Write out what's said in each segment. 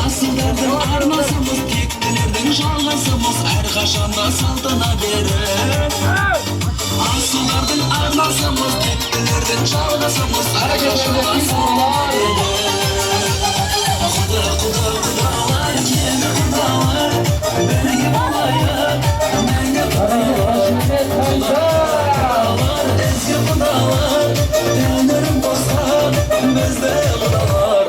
Asıllardan armasımız, teknelerden çalgasımız, her kaşanda saltana verir. Asıllardan armasımız, teknelerden çalgasımız, her kaşanda saltana verir. Kudalar, yeni kudalar, belki balaya, menge kudalar, kudalar, eski kudalar, dönerim dostlar, bizde kudalar.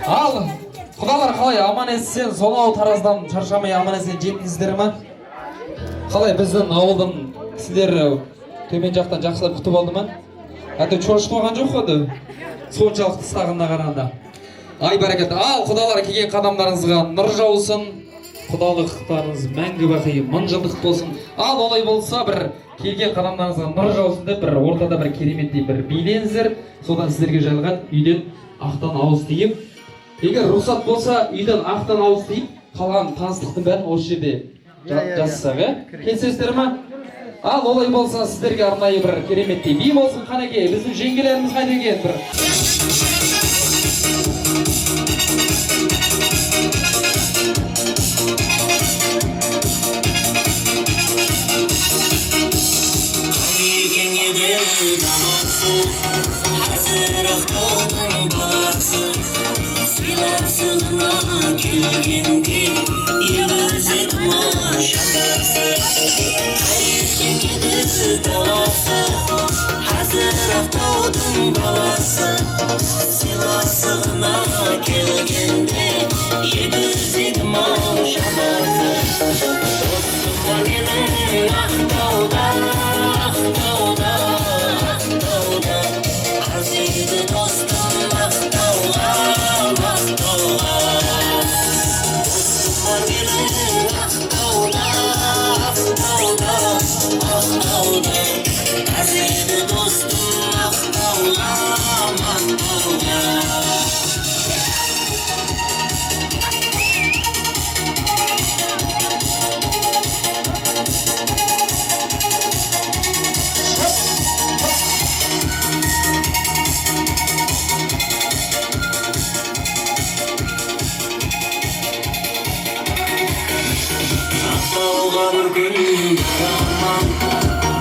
Al, құдалар қалай аман есен сонау тараздан шаршамай аман есен жеттіңіздер ме? Қалай біздің ауылдың сіздер төмен жақтан жақсылап күтіп алды ма? Әті чоршып қойған жоқ қой, соншалық тыстағында қарағанда. Ай бәрекет. Ал құдалар келген қадамдарыңызға нұр жаусын, құдалықтарыңыз мәңгі бақи мың жылдық болсын. Ал олай болса бір келген қадамдарыңызға нұр жаусын деп бір ортада бір кереметтей бір биленіздер. Содан сіздерге жайылған үйден ақтан ауыз тиіп, егер рұқсат болса үйден ақтан ауыз тиіп, қалған таныстықтың бәрін осы жерде жасасақ, келісесіздер ме? Ал олай болса сіздерге арнайы бір кереметтей би болсын. Қанекей, біздің жеңгелеріміз қайда екен бір.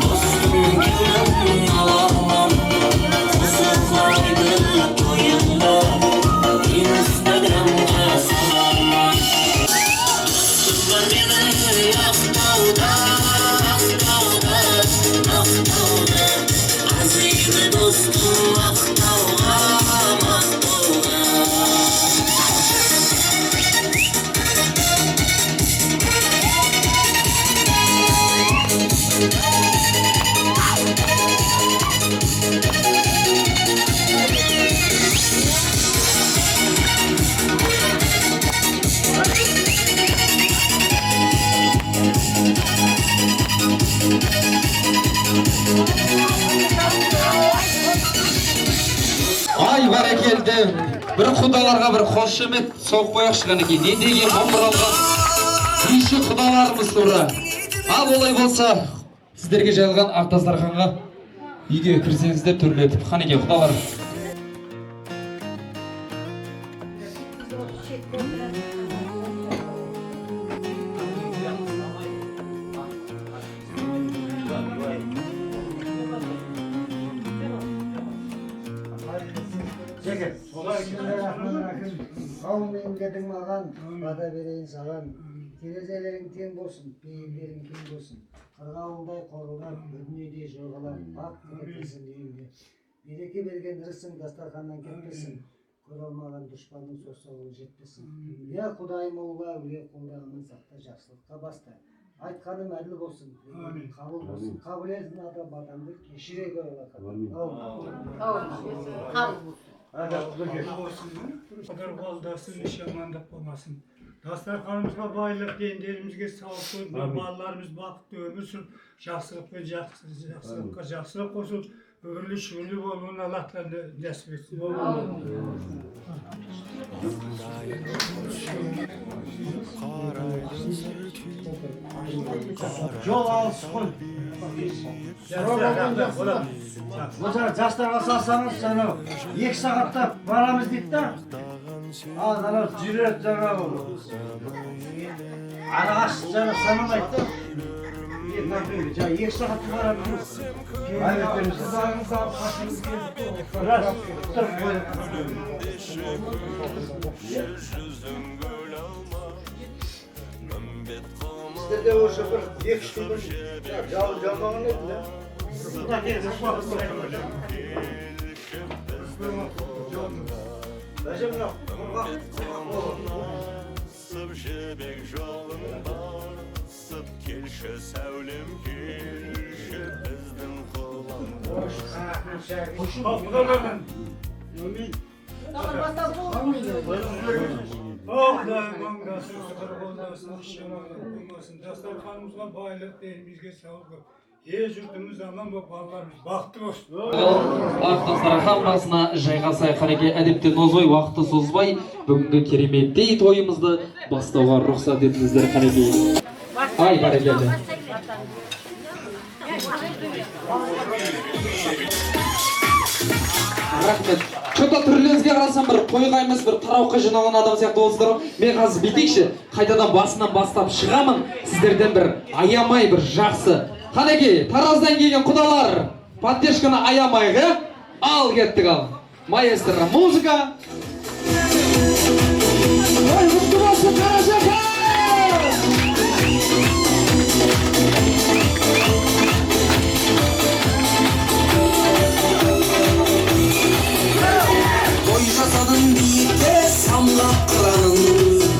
Dostum gülüm жерде бір құдаларға бір қошемет соғып қояқшы қанекей. Не деген қоңырауға күйші құдаларымыз тура. Ал олай болса, сіздерге жайылған ақ дастарханға үйге кірсеңіздер төрлетіп. Қанекей құдалар. Қауыммен дедің маған, бата берейін саған. Терезелерің тең болсын, пейілдерің кең болсын. Қырғауылдай қорылап, дүниеде жорғалап, бақ тілетесің үйіңе. Береке берген ырысың дастарханнан кетпесін. Көре алмаған дұшпанның сосауы жетпесін. Я Құдайым Алла, өле қолда аман сақта, жақсылыққа баста. Айтқаным әділ болсын, қабыл болсын. Қабыл етін ада батаңды кешіре гөр Алла. Қадыр қолдасын, іш амандық болмасын. Дастарханымызға байлық, дендерімізге сауық болсын, балаларымыз бақытты өмір сүріп, жақсылықпен жақсылыққа жақсылық қосып, өмірлі шүрлі болуын Аллахтан нәсіп етсін. Жол алыс қой. Жастарға салсаңыз, жаңа 2 сағатта барамыз дейді да. Ал жүрет жаңа арағаш жаңа санамайды да. 2 сағатта барамыз. Біраз тұрып қойдық. Сіздерде осы бір 2-3 күн жаумаған еді да. Жібек жолында сып келші сәулем келші біздің қолымызда. Дастарханымызға байлық, елімізге сауық. Жұртымыз аман болып, балаларымыз бақытты болсын. Ақ дастархан басына жайғасайық. Қанекей, әдепте нозой уақытты созбай, бүгінгі кереметтей тойымызды бастауға рұқсат етіңіздер. Қанекей. Ай, бәрекелді. Рахмет. Что-то түрлеріңізге қарасам бір қойға емес, бір тарауққа жиналған адам сияқты болсыздар. Мен қазір бүйтейікші, қайтадан басынан бастап шығамын. Сіздерден бір аямай, бір жақсы. Қанекей, Тараздан келген құдалар, поддержканы аямайық, ал кеттік ал. Маэстро, музыка. Ой, құтты болсын, Қарашақа! Той жасадың биікте самғап қыранын,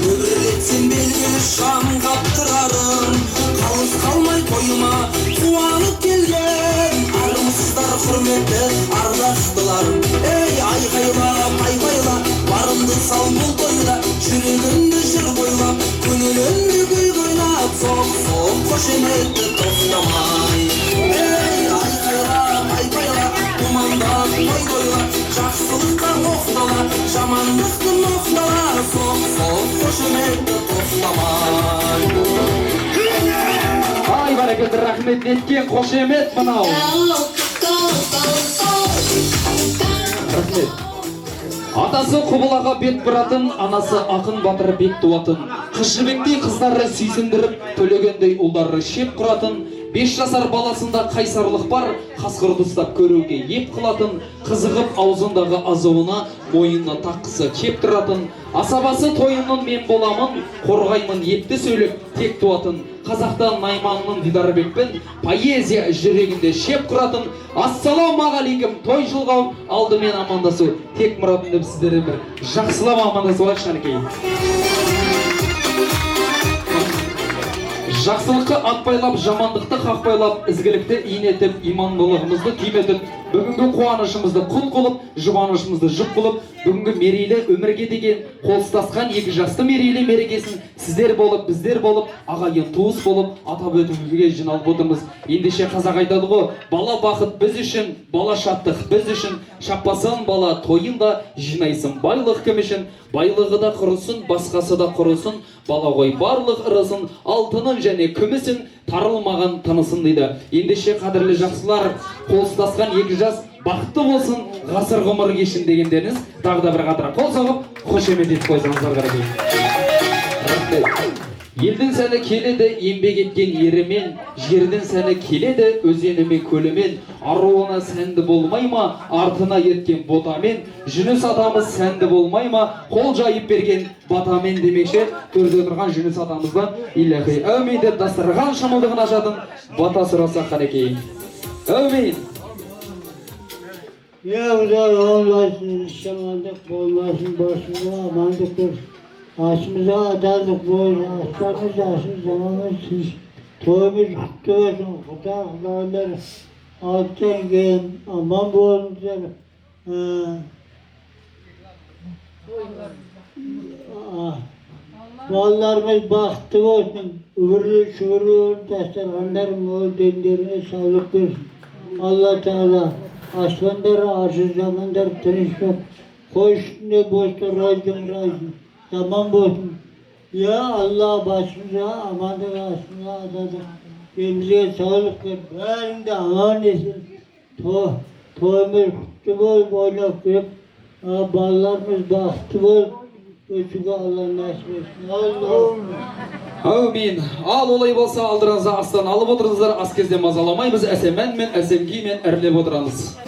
өбірлетсен белгілі шам қаптырарын. Қалыс қалмай тойыма қуанып келген армысыздар, құрметті ардақтыларым. Ей, айқайлап, айқайла, барымды сал бұл тойда, жүрегімді жыр бойлап, көңілімді күй қойнап, соқ-соқ қошеметті тоқтамай. Ей, айқайлап, айқайла, думандап той тойла, жақсылыққа оқтала, жамандықты моқтала, соқ-соқ қошеметті тоқтамай. Ай, бәрекелді, рахмет, неткен қошемет мынау. Рахмет. Атасы құбылаға бет бұратын, анасы ақын батыр бек туатын. Қыз жібектей қыздары сүйсіндіріп, төлегендей ұлдары шеп құратын. 5 жасар баласында қайсарлық бар, қасқырды ұстап көруге еп қылатын. Қызығып аузындағы азуына, мойнына таққысы кеп тұратын. Асабасы тойының мен боламын, қорғаймын епті сөйлеп тек туатын. Қазақтан Найманның Дидарбекпен поэзия жүрегінде шеп құратын. Ассалаумағалейкум, той жылғау, алдымен амандасу тек мұратым деп сіздерді бір жақсылап амандасу алайықшы. Жақсылыққа атпайлап, жамандықты қақпайлап, ізгілікті иінетіп, имандылығымызды түйметіп, бүгінгі қуанышымызды құт қылып, жұбанышымызды жұп қылып, бүгінгі мерейлі өмірге деген қолыстасқан екі жасты мерейлі мерекесін сіздер болып, біздер болып, ағайын туыс болып, атап өтуге жиналып отырмыз. Ендеше қазақ айтады ғой, бала бақыт біз үшін, бала шаттық біз үшін, шаппасаң бала тойында жинайсың байлық кім үшін, байлығы да құрысын, басқасы да құрысын, бала ғой барлық ырысын, алтынын және күмісін, тарылмаған тынысын дейді. Ендеше қадірлі жақсылар, қолыстасқан екі жас бақытты болсын, ғасыр ғұмыр кешін дегендеріңіз тағы да бір қатырақ қол соғып, қошемет етіп қойсаңыздар қарапайым. Елдің сәні келеді еңбек еткен ерімен, жердің сәні келеді өзені мен көлімен, аруына сәнді болмай ма, артына ерткен ботамен, Жүніс атамыз сәнді болмай ма, қол жайып берген батамен демекші, төрде отырған Жүніс атамыздан иләхи әумин деп дастархан шымылдығын ашатын бата сұрасақ қанекей. Әумин. Құдай оңласын, жамандық болмасын, басында амандық болсын. Ашымызға адалдық болсын, аспанымыз ашын, заманымыз сіз. Тойымыз құтты болсын, құдағылар, алттан кейін аман болыңыздар. Балаларымыз бақытты болсын, үбірлі шүбірлі болсын, дастархандарың ол дендеріне саулық берсін. Алла Тағала аспандар, арсыз замандар тыныш боп, қой үстінде босты райдың райдың. Zaman bolsun. Ya Allah başımıza amanlık aslına adadı. Elimize sağlık ver. Bәріңді aman etsin. Toyumuz kutlu bol, boylap verip, ballarımız baqытты bol. Ötüge Allah nasip etsin. Allah'ım. Әумин. Ал олай болса алдырыңызға астан алып отырыңыздар. Аз кезде мазаламаймыз. Әсемән мен әсемгеймен әрлеп отырамыз.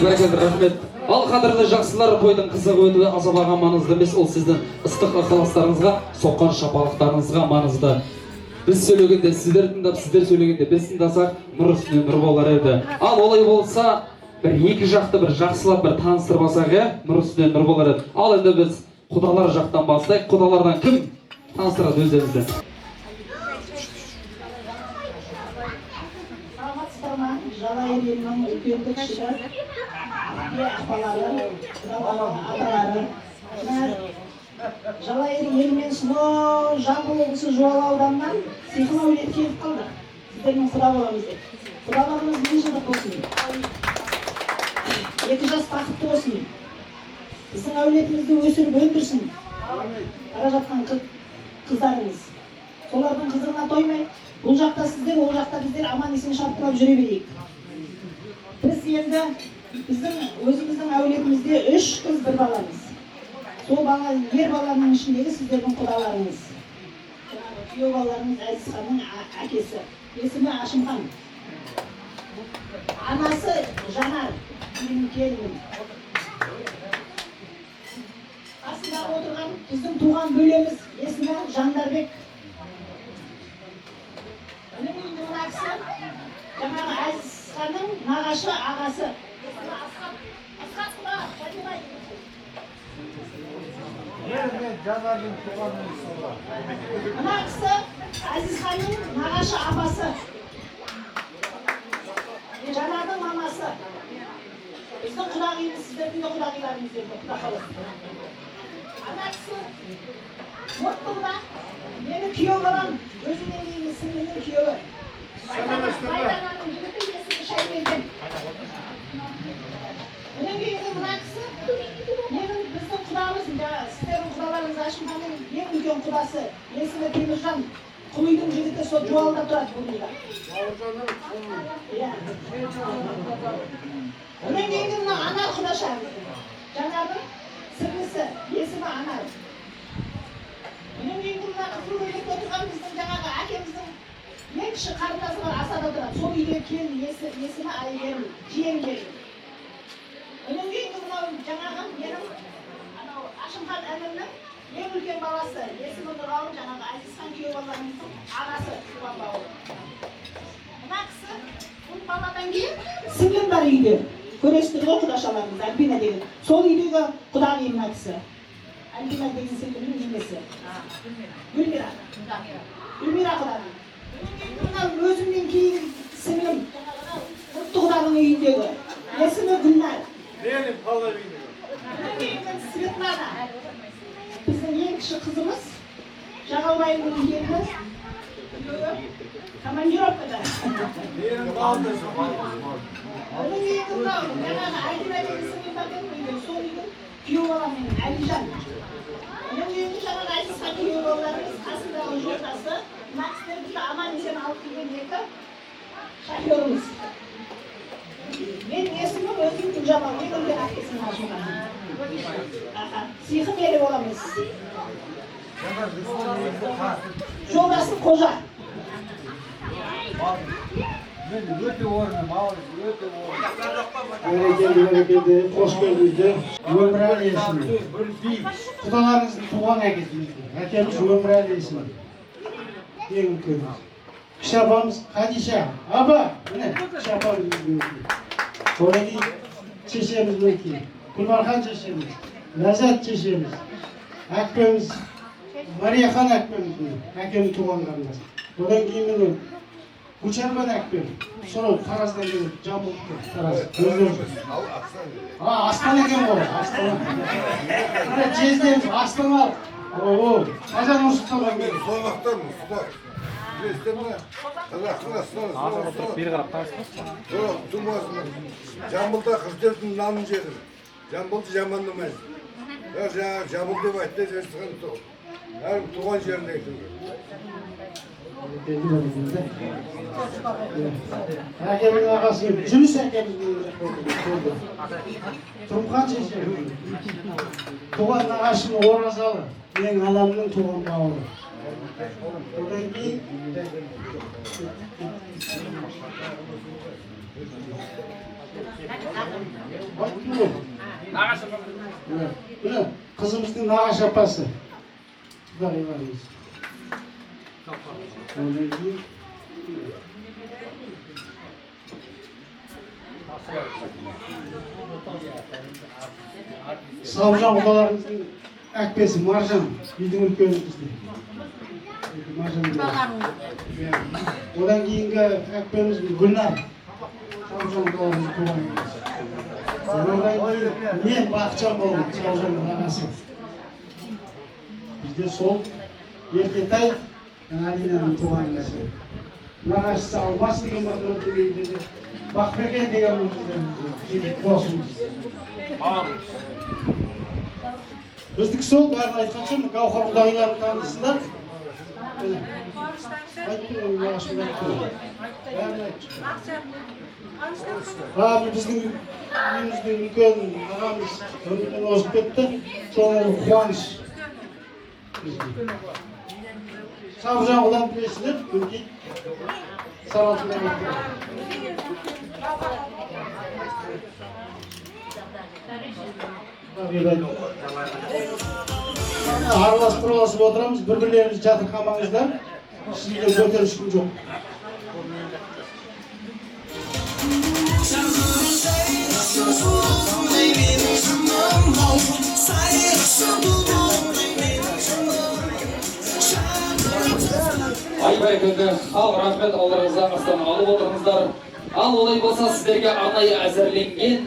Бәрекелді, рахмет. Ал қадірлі жақсылар, тойдың қызығы өтуі азабаға маңызды емес, ол сіздің ыстық ықыластарыңызға, соққан шапалықтарыңызға маңызды. Біз сөйлегенде, сіздер тыңдап, сіздер сөйлегенде біз тыңдасақ, нұр үстіне нұр болар еді. Ал олай болса, бір екі жақты бір жақсылап бір таныстырмасақ, нұр үстіне нұр болар еді. Ал енді біз құдалар жақтан бастайық. Құдалардан кім таныстырады өздеріңізді? Жалайыр елінің үлкенді кіші, апалары, аталары. Жалайыр елімен сұлу Жамбыл облысы Жуалы ауданынан Сейхун әулеті келіп қалды. Сіздермен құда боламыз деп. Құдаларымыз мың жылдық болсын. Екі жас бақытты болсын. Біздің әулетімізді өсіріп өндірсін. Ара жатқан қыздарымыз. Солардың қызығына тоймай, бұл жақта сіздер, ол жақта біздер аман есен шарттылап жүре берейік. Біз енді біздің өзіміздің әулетімізде 3 қыз бір баламыз. Сол бала ер баланың ішіндегі сіздердің құдаларыңыз. Күйеу балаларыңыз Әзізханның әкесі. Есімі Ашымхан. Анасы Жанар. Менің келінім. Қасында отырған біздің туған бөлеміз есімі Жандарбек. Мына кісі жаңағы Әзізханның нағашы ағасы. Асхат құда, Фатимай. Мына кісі Әзізханның нағашы апасы. Жанардың мамасы. Біздің құдағиымыз, сіздердің де құдағиларыңыз деп құда қаласың. Ана кісі Моттығда мені күйеу балам Өзümden кейінгі сіңлімнің күйеуі. Байдарғаның жігіті есімі Шайберген. Одан кейінгі мына кісі менің біздің құдамыз, сіздердің құдаларыңыз ашынғанның ең үлкен құдасы есімі Теміржан. Құлыйдың жігіті сол жуалда тұрады бұл үйде. Одан кейінгі мына Анар құдаша. Жаңағы сіңлісі есімі Анар. Одан кейінгі мына қызыл көйлекте отырған біздің жаңағы әкеміздің ең кіші қарындасы бар Асада тұрады. Сол үйдегі келін есімі Айгерім, жиенгерім. Одан кейінгі мынау жаңағы менің Ашымхан әнімнің ең үлкен баласы, есімі Нұрғалым, жаңағы Әзизхан күйеу баламыздың ағасы, туған бауыры. Мына кісі бұл баладан кейін сіңлім бар үйде. Көресіздер ғой құдашаларымыз, Альбина деген. Сол үйдегі құдағи мына кісі. Альбина деген сіңлімнің немесі. Гүлмира. Гүлмира құдағи. Мынау өзімнен кейін сіңлім, Құтты құдағының үйіндегі. Есімі Гүлнар. Benim Palavini. Кейінгі Светлана. Біздің ең кіші қызымыз, Жағалбайымның келіні, командировкада. Benim baldızım. Оның кейінгі мынау, жаңағы Альбина деген сіңлім бар дедім ғой, сол үйдің күйеу балам менің, Әлижан. Оның кейінгі жаңағы Әзизхан күйеу балаларымыз, қасындағы жолдасы, мына кісілер бізді аман есен алып келген екі шоферіміз. Мен есімім өзім Гүлжамал, мен үлкен әкесінің Ашымхан. Сиқы мейлі боламыз. Жолдасым Қожа. Берекелі, қош келдіңіздер. Өмірәлі есімі. Құдаларыңыздың туған әкесі. Әкеміз Өмірәлі есімі. Ең үлкеніміз. Кіші апамыз Хадиша. Аба, міне, кіші апамыз. Одан кейін шешеміз мінекей. Күлмархан шешеміз. Ләззат шешеміз. Әкпеміз. Марияхан әкпеміз. Әкеміз туған қарындас. Одан кейін міне Гүлшарбан әкпем. Сонау Тараздан келіп жабылыпты. Тараз. Астана екен ғой. Астана. Міне жездеміз Астана. Қазан Нұрсұлтанға келіп. Солақтан ұстап. Білесіздерме? Қазақтың астана. Бері қарап танысыңыз. Жоқ, тумасының. Жамбылда қыздардың нанын жедім. Жамбылды жамандамайсың. Жаңағы жамбыл деп айтты жесіған тұқ. Әрім туған жеріне айтылды. Әкемнің ағасы Жүніс әкеміз болды. Тұрымхан шешем. Туған ағашым Оразалы. Мен анамның туған бауыры. Одан кейін міне қызымыздың нағашы апасы. Құдағиларымыз. Одан кейін Сауыржан құдаларымыздың әкпесі Маржан. Үйдің үлкені бізде. Одан кейінгі әкпеміз Гүлнар. Сауыржан құдаларымыз туған. Одан кейін мен Бақытжан болдым, Сауыржанның ағасы. Бізде сол Еркетай Алинаның туған кісі. Нағашысы Алмас деген бар өтірейді. Бақберген деген өтірейді. Қосымыз. Біздікі сол, бәрін айтқанша, Гаухар құдағиларын танысыңдар. Айттым, нағашым айтты. Бәрін айтты. Біздің үйіміздің үлкен ағамыз өмірден озып кетті. Соның қуаныш. Сауыржан құдан білесіздер, Гүлгей Саралтында араласып отырамыз, бір-бірлеріміз жатырқамаңыздар. Сізге көтерілішім жоқ. Айбай-күнді халық рахмет алдарыңыздан астан алып отырыңыздар. Ал олай болса сіздерге арнайы әзірленген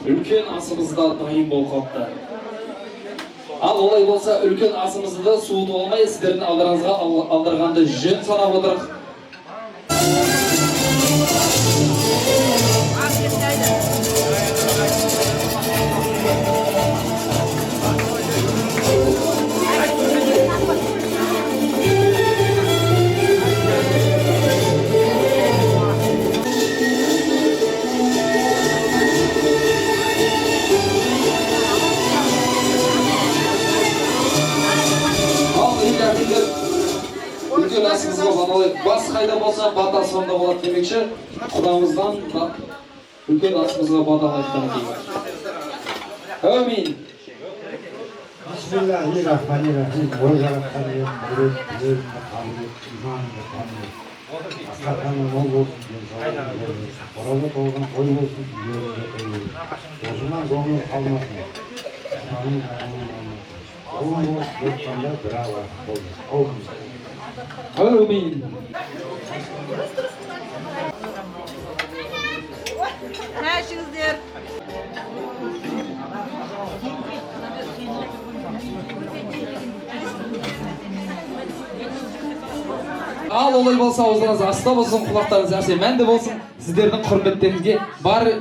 үлкен асымыз да дайын болып қалыпты. Ал олай болса үлкен асымызды да суытып алмай сіздердің алдарыңызға алдырғанды жөн санап отырық. Үлкен асымызға баналай бас қайда болса бата сонда болады демекші, құдамыздан үлкен асымызға бата қайтқан кейін. Әумин. Bismillahirrahmanirrahim. Ой жаратқан ем, жүрек, қабілет, иманды қабілет. Асқарқаны мол болсын, денсаулығын беріңіз. Қоралы толған қой болсын, үйлеріңізде қойыңыз. Осынан көңіл қалмасын. Аның қалмасын. Оған болсын, өткенде бір ала болды. Қауымыз. Әумин. Näşinizdir? Ал олай болса аузыңыз аста болсын, құлақтарыңыз әрсе мәнді болсын. Сіздердің құрметтеріңізге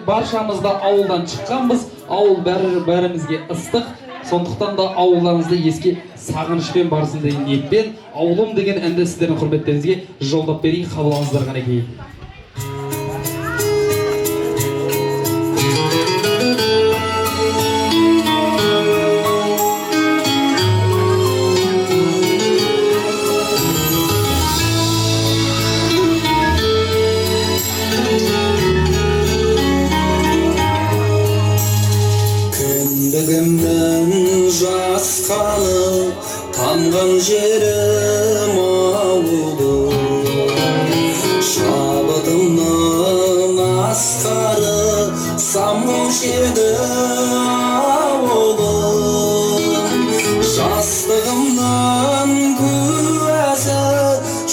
баршамызда ауылдан шыққанбыз. Ауыл бәрімізге ыстық. Сондықтан да ауылдарыңызды еске сағынышпен барсын деген ниетпен ауылым деген әнді сіздердің құрметтеріңізге жолдап берейін, қабыл алыңыздар қанекей. Кіндігімнің жасқаны тамған жерім ауылым, шабытымның асқары самғаушы еді ауылым, жастығымның куәсі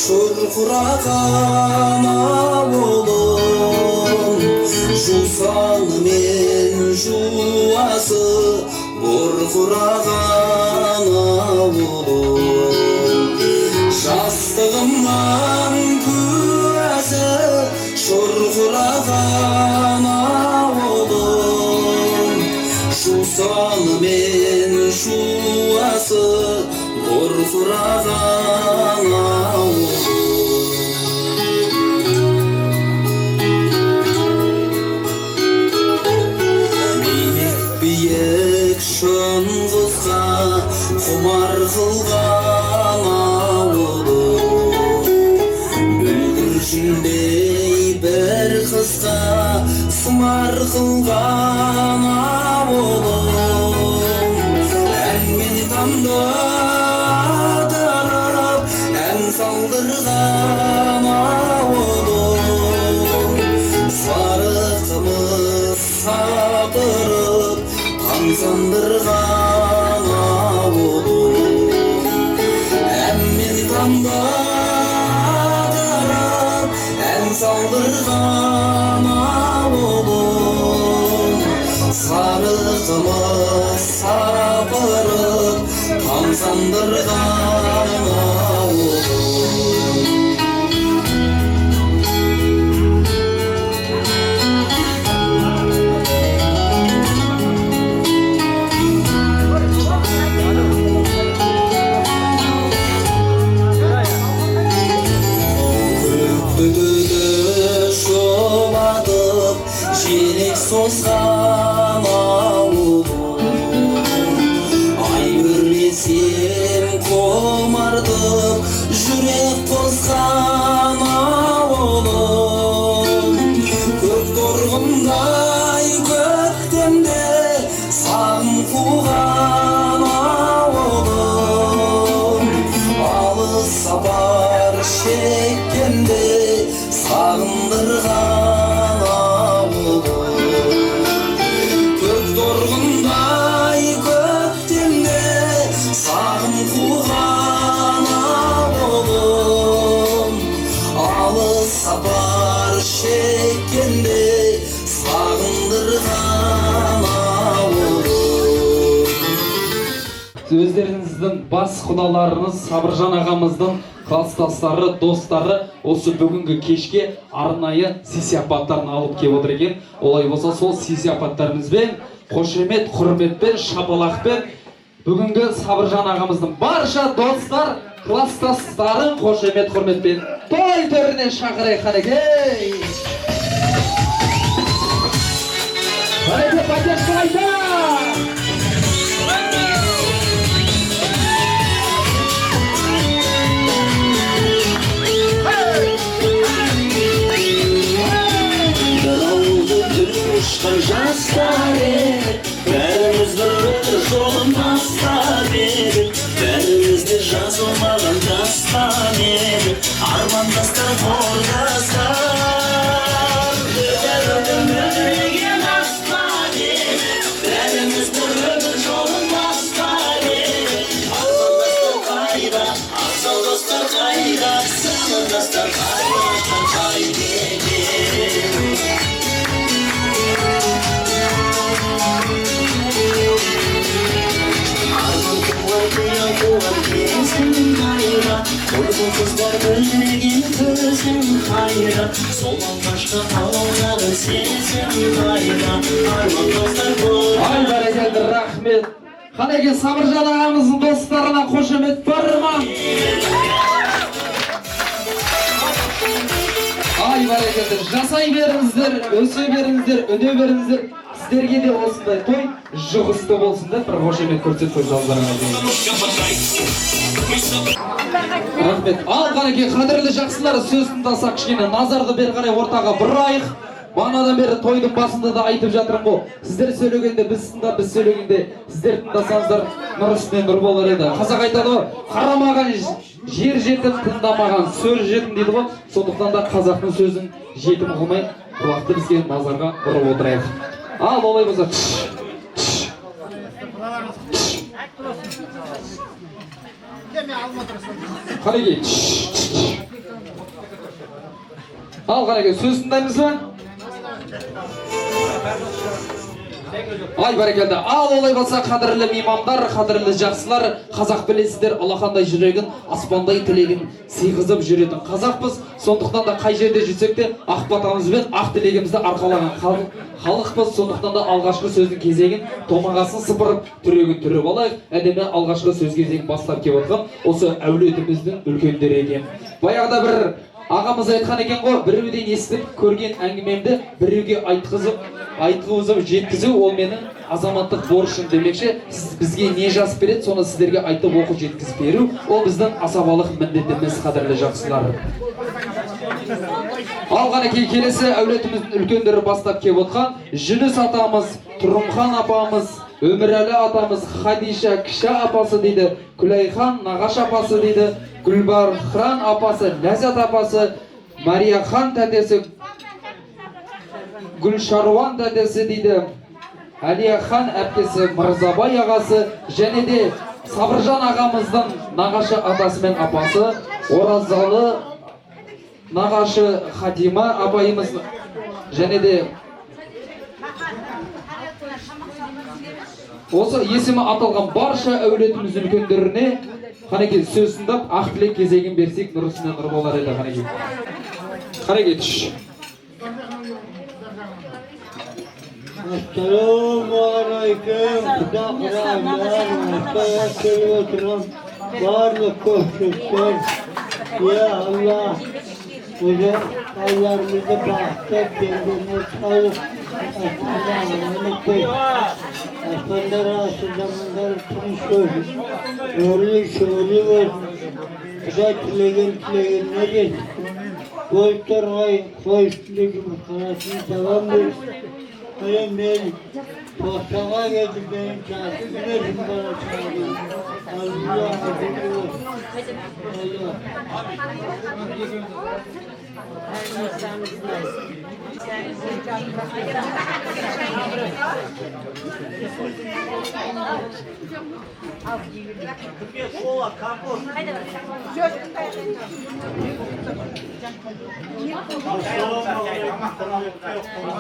шұрқыраған ауылым, жусаны мен жуасы бұрқыраған ауылым, жастығымның куәсі шұрқыраған ауылым, жусаны мен жуасы бұрқыраған ауылым. Шыңғысқа құмар қылған ауылым, бүлдіршіндей бір қызға сымар қылған ауылым, әнмен тамдырып ән салдырған ауылым, сары қымыз сапырып сандырған ауылым, әнмен тамдырып ән салдырған ауылым, сары қымыз сапырып тамсандырған ауылым. Желек созған ауылым, ай бүрлесем құмартып жүрек қосқан ауылым, көк торғындай көктемде сағым қуған ауылым, алыс сапар шеккенде сағындырған көк торғындай көктемде сағым қуған ауылым, алыс сапар шеккенде сағындырған ауылым. өздеріңіздің бас құдаларыңыз Сабыржан ағамыздың класстастары, достары осы бүгінгі кешке арнайы сый-сияпаттарын алып келіп отыр екен. Олай болса, сол сый-сияпаттарыңызбен, қошемет, құрметпен, шапалақпен бүгінгі Сабыржан ағамыздың барша достар, класстастарын қошемет, құрметпен той төріне шақырайық. Қанекей! Қанекей, поддержка айта! Ұшқан жастар едік, бәріміз бір жолын бастап едік, бәрімізде жазылмаған дастан едік, армандастар, қордастар, өмірген астан едік, бәріміз бір жолын бастап едік, армандастар қайда, асаудастар қайда, сымындастар қайда. Қыздар білмеген көзің қайда, сол алғашқы алдағы сезім қайда, армандастар бұл. Ай, бәрекелді, рахмет. Қанекей, Сабыржан ағамыздың достарына қошемет бар ма? Ай, бәрекелді, жасай беріңіздер, өсе беріңіздер, үне беріңіздер. Сіздерге де осындай той жұғысты болсын да, бір қошемет көрсетіп жалдарыңыз. Рахмет. Ал Қанекей, қадірлі жақсылар, сөз тыңдасақ кішкене назарды бері қарай ортаға бұрайық. Бағанадан бері тойдың басында да айтып жатырмын ғой. Сіздер сөйлегенде біз тыңдап, біз сөйлегенде сіздер тыңдасаңыздар нұр үстіне нұр болар еді. Қазақ айтады ғой, қарамаған жер жетім, тыңдамаған сөз жетім дейді ғой. Сондықтан да қазақтың сөзін жетім қылмай, құлақты бізге назарға бұрып отырайық. Ал олай болса. Қанекей. Ал Қанекей, сөз тыңдаймыз ба? Ай, бәрекелді. Ал олай болса, қадірлі меймандар, қадірлі жақсылар, қазақ білесіздер, алақандай жүрегін, аспандай тілегін сыйғызып жүретін қазақпыз. Сондықтан да қай жерде жүрсек те ақ батамызбен ақ тілегімізді арқалаған халықпыз. Сондықтан да алғашқы сөздің кезегін томағасын сыпырып, түрегін түріп алайық. Әдемі алғашқы сөз кезегін бастап келіп отқан осы әулетіміздің үлкендері екен. Баяғыда бір ағамыз айтқан екен ғой, біреуден естіп көрген әңгімемді біреуге айтқызып жеткізу ол менің азаматтық борышым демекші. Сіз бізге не жазып береді, соны сіздерге айтып оқып жеткізіп беру, ол біздің асабалық міндетіміз, қадірлі жақсылар. Ал Қанекей, келесі әулетіміздің үлкендері бастап келіп отқан Жүніс атамыз, Тұрымхан апамыз, Өмірәлі атамыз, Хадиша кіші апасы дейді, Күлайхан нағаш апасы дейді, Гүлбархан апасы, Ләззат апасы, Марияхан тәтесі, Гүлшаруан тәтесі дейді, Әлияхан әпкесі, Мырзабай ағасы, және де Сабыржан ағамыздың нағашы атасы мен апасы, Оразалы нағашы Хатима апайымыз, және де осы есімі аталған барша әулетіміз үлкендеріне Қанекей сөз тыңдап, ақ тілек кезегін берсек, нұр үстіне нұр болар еді. Қанекей, түш. Ассалаумағалейкум, құдақырамдар, ортаға келіп отырған барлық көпшіліктер, я Алла, өзі айларымызды бақыттап, бердеріне салық, аспандар асы замандар тыныш болсын, өрлі шөрлі болсын, Құдай тілеген не десін, қойып тұрғай, қойып тілеген қарасын сабан берсін. Мен тоқтаға келдім, мен жасым өзім бара шығадым. Алла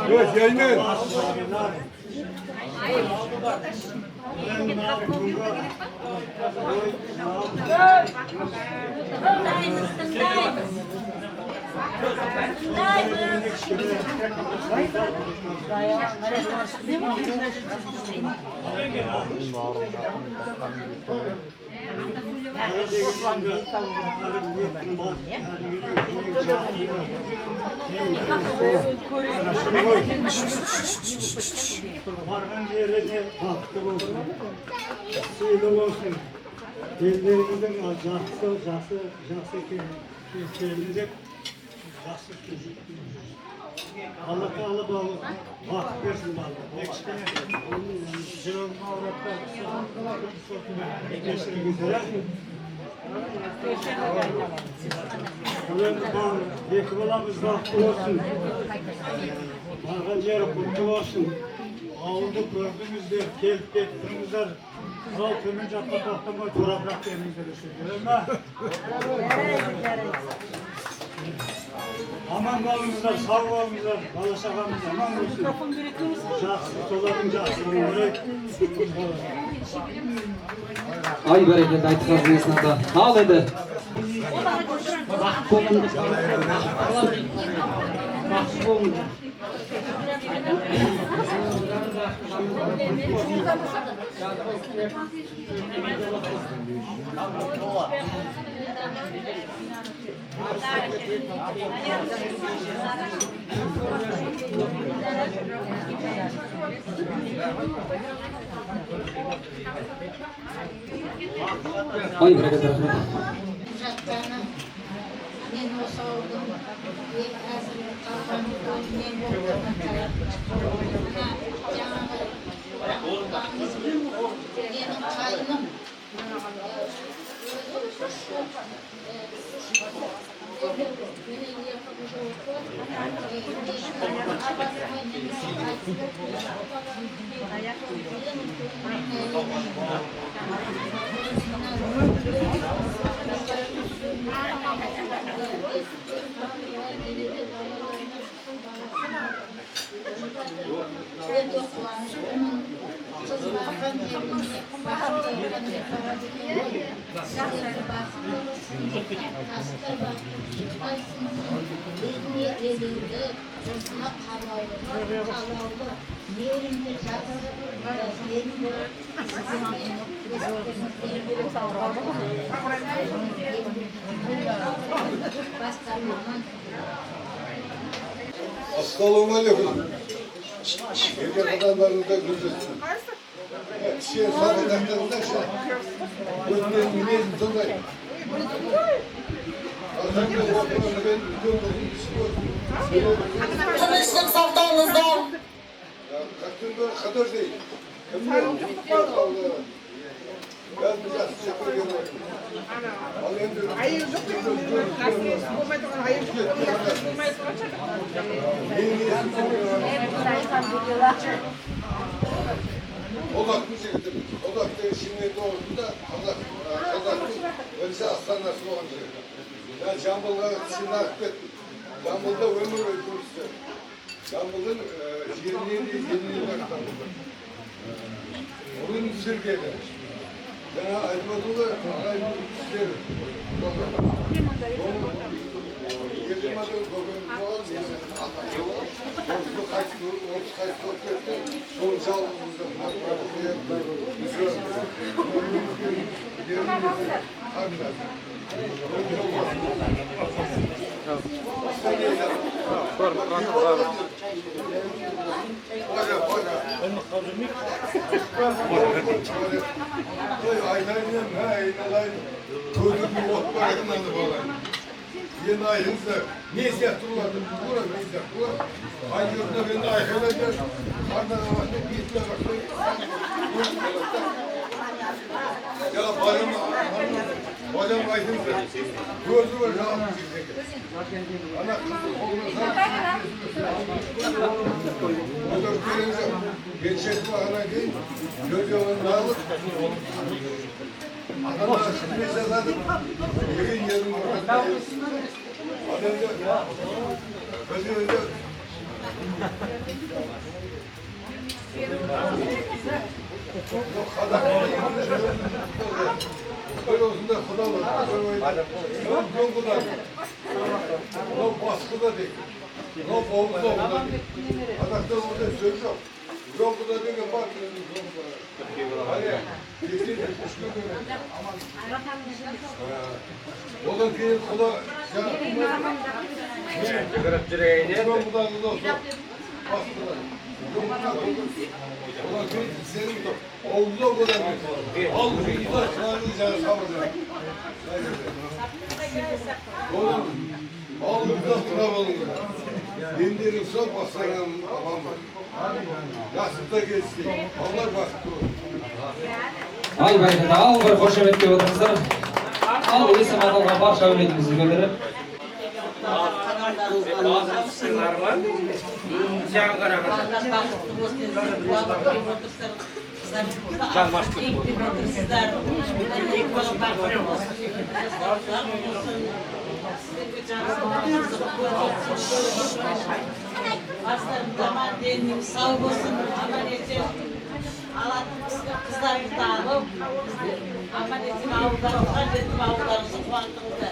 Evet, yayınlayın. Vargan yerine baktı olsun. Suylu olsun. Dillerimizin жақсы келінecek. Жақсы көзіп. Allah Teala bağlı. Vakit versin bağlı. Ekşikene. Cırılma avratlar. Ekşikene güzel. Ulan bağlı. Yekbalamız vakti olsun. Vargan yeri kutlu olsun. Ağıldı gördüğünüzde gelip getirdinizler. Kral kömür çatla toxtamay tora bırak yeminizde düşündürüm ha. Aman kalınızlar, sağ olunuzlar, balaşağımız aman olsun. Жақсы, солардың жақсылығын көрейік. Ay bereketi aytqaz esnada. Al endi. Ay bereket rahmet. Men o'sha oldum. Asli qalban men bo'ldim. Mening qayinim. Assalamu alaikum. Evde adamlarınızda gözüksün. Şey, sağlıklarında şey. Gözlerin minezim sonray. Tinchlik saqlayingizlar. Kaktın kadar değil. Kimler? Ben bir de şaka görüyorum. Hayır yok. Nasıl olmaydı? Hayır yok. Nasıl olmaydı? Odaklı çekti. Odaklı şimdi doğru da Kazak'ın ölse hastanesi olan şey. Ben Jambul'a şimdi akbettim. Jambul'da ömür öldürürse. Jambul'un 27 yıllar tanıdım. Onun Sırge'de. Ben Ayvalı'da Ayvalı isterim. Yedim adı bugün doğal yedim. Onu kaçtı etti. Son sağlığımızda Yeni ayınızda ne istiyorlar? Bura ne istiyorlar? Ayınızda beni ayıracağız. Arda havasını gitme bakayım. Ya bayram ayınızda gözü var ya. Ana kızı koluna o da ülkelerimize gençlik bağına değil, göz yolunu alıp adamlar şimdi yazardım. Evin yerin ortasında. Adamda gözünde Böyle olsun da kuda olur. Yok kuda. Yok baskı da değil. Yok oğuz da kuda değil. Adakta burada söz yok. Yok kuda değil ki bak. Hadi. Kesin kuş görüyor. Oğlum ki kuda. Kırıp direğini. Yok kuda kuda olsun. Baskı da değil. Ulan senin oğuzda o kadar bir. Al bu kadar çağırınca sabırlar. Oğlum, al bu kadar kırabalım. Dindirin sok basaran babam var. Yasıkta geçti. Allah baktı. Ay bayram, al bir qo'shimcha o'tiringizlar. Al esim atalgan barcha umidimizni bildirib. Sağ olsun, ameliyatı kızlarımızı da alıp ameliyatın avlularımızı kuantımızda.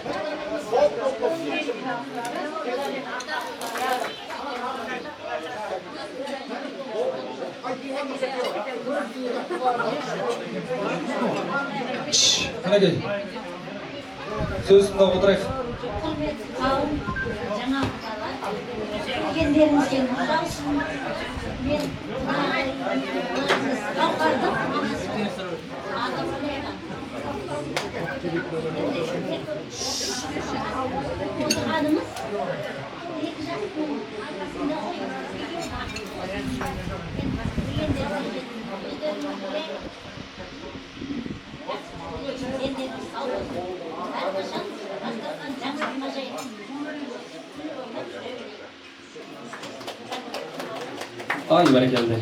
Qani gel. So'zimda o'tiraylik. Kendilerimizge mutluyuz. Ben kalkardım. Adımız Ay barakallah.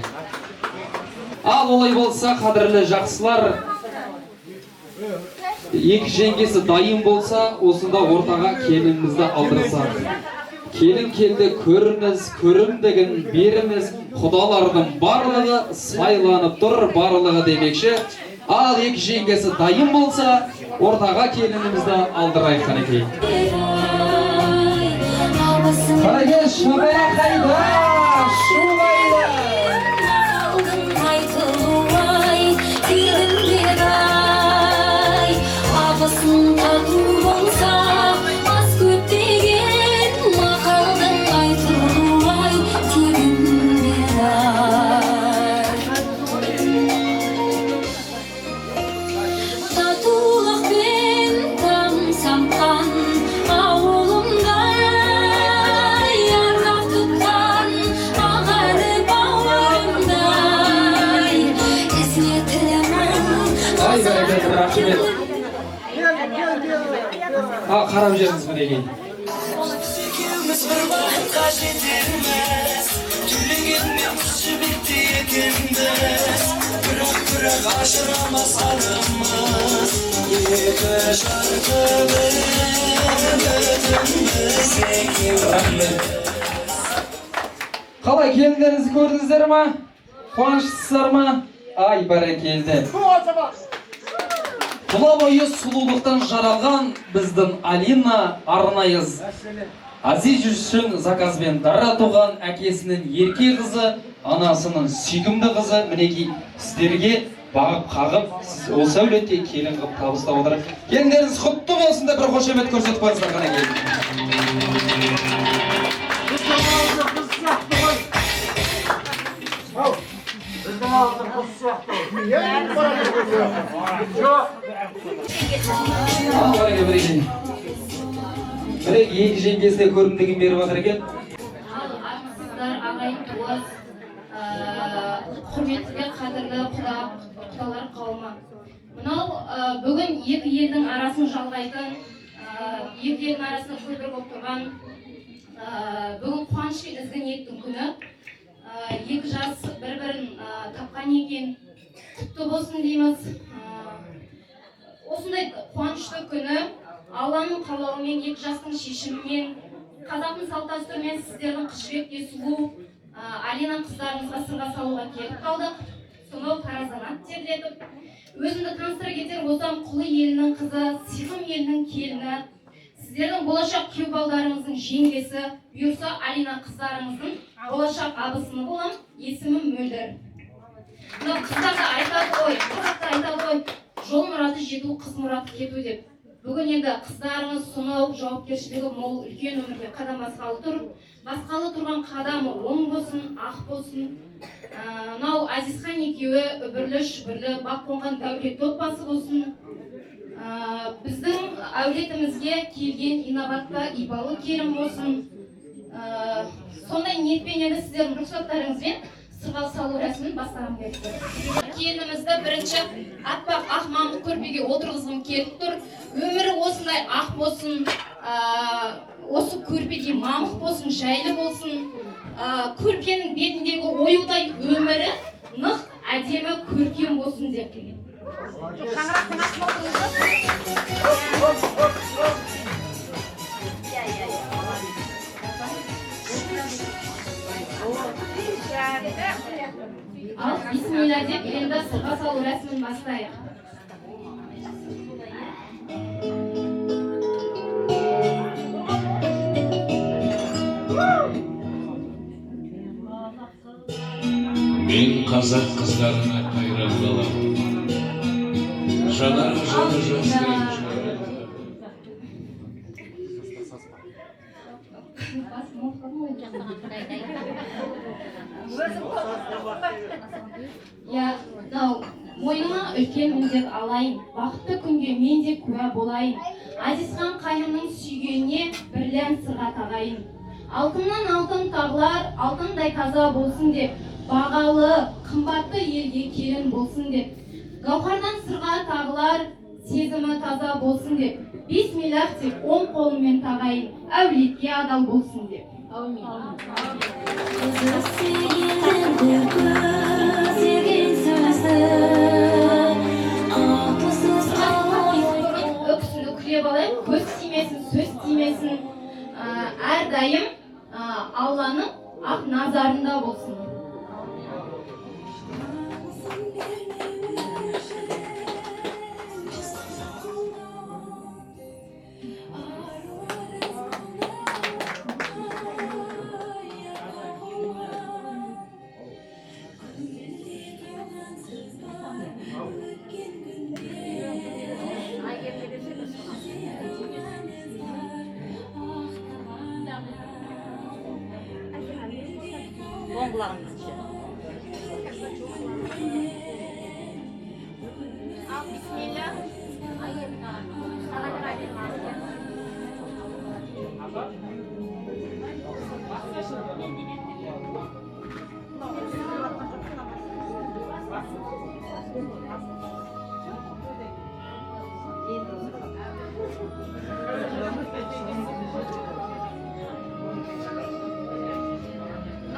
Al olay bolsa, qadrli жақсылар, екі жеңгесі дайын болса, осында ортаға келінімізді алдырсақ. Келін келді көріміз, көрімдігін беріміз, құдалардың барлығы сайланып тұр, барлығы демекші. Ал екі жеңгесі дайын болса, ортаға келінімізді алдырайық қанекей. Қанекей, шабая қайда, шулайда. Қарап жеріңіз мінекей. Қалай келіндеріңізді көрдіңіздер ма? Қуаныштысыздар ма? Ай бәрекелді. Тұла бойы сұлулықтан жаралған біздің Алина арнайыз Азиз үшін заказбен дара туған әкесінің ерке қызы, анасының сүйкімді қызы мінекей сіздерге бағып қағып, сіз осы әулетте келін қып табыстап отыр. Келіндеріңіз құтты болсын да бір қошемет көрсетіп қойыңыздар қана келin. Бірек екі жеңгесіне көрімдігін беріп жатыр екен. Армысыздар, ағайын туыс, құрметті қадірлі құдалар қауымы. Мынау бүгін екі елдің арасын жалғайтын, екі елдің арасында көпір болып тұрған бүгін қуанышты ізгі ниеттің күні. Екі жас бір-бірін тапқан екен, құтты болсын дейміз. Осындай қуанышты күні Алланың қалауымен, екі жастың шешімімен, қазақтың салт-дәстүрімен сіздердің қыз жібекте сұлу Алина қыздарымызға сырға салуға келіп қалдық. сонау тараздан ат терлетіп, өзімді таныстыра кетер болсам, Құлы елінің қызы, Сиқым елінің келіні, сіздердің болашақ күйеу балдарыңыздың жеңгесі, бұйырса Алина қыздарыңыздың болашақ абысыны болам, есімім Мөлдір. Мына қыздар да айтады ғой, қазақта айтады ғой, жол мұраты жету, қыз мұраты кету деп. Бүгін енді қыздарыңыз сонау жауапкершілігі мол үлкен өмірге қадам басқалы тұрған қадамы оң болсын, ақ болсын. Мынау Азизхан екеуі үбірлі-шүбірлі бақ қонған дәулетті отбасы болсын. Біздің әулетімізге келген инабатты ибалы келін болсын. Сондай ниетпен енді сіздердің рұқсаттарыңызбен сырға салу рәсімін бастағым келді. Келінімізді бірінші аппақ ақ мамық көрпеге отырғызғым келіп тұр. Өмірі осындай ақ болсын, осы көрпеде мамық болсын, жайлы болсын. Көрпенің бетіндегі оюдай өмірі нық, әдемі, көркем болсын деп келген. Ал бисмилла деп енді сырға салу рәсімін бастайық. Мен қазақ қыздарына қайран қалам. Жанар жаны жастайым мойныма үлкен міндет алайын, бақытты күнге мен де куә болайын. Азизхан қайнымның сүйгеніне бірлән сырға тағайын. Алтыннан алтын тағылар, алтындай таза болсын деп, бағалы, қымбатты елге келін болсын деп. Гауһардан сырға тағылар, сезімі таза болсын деп. Бисмиллах деп оң қолымен тағайын, әулетке адал болсын деп. Өксінді күле балайып, көз тимесін, сөз тимесін, әрдайым Алланың ақ назарында болсын.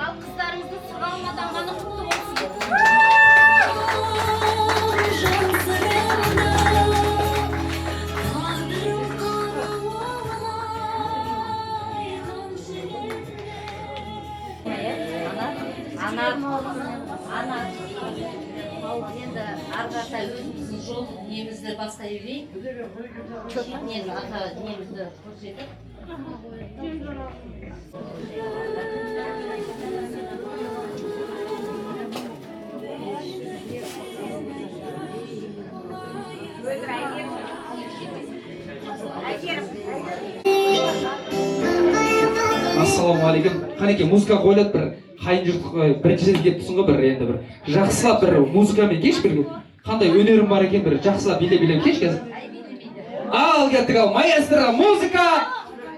Ал қыздарымызды сырға алмаданғаны құтты болсын. Енді арғарта өзіміздің жол немізді бастай берейік. Шетінен ата немізді көрсетіп. Ассалаумағалейкум. Қанекей музыка қойылады бір қайын жұрт бірінші рет келіп тұрсың ғой бір енді бір жақсылап бір музыкамен кеш бір қандай өнерім бар екен бір жақсылап биле кеш қазір. Ал кеттік ал маэстро музыка,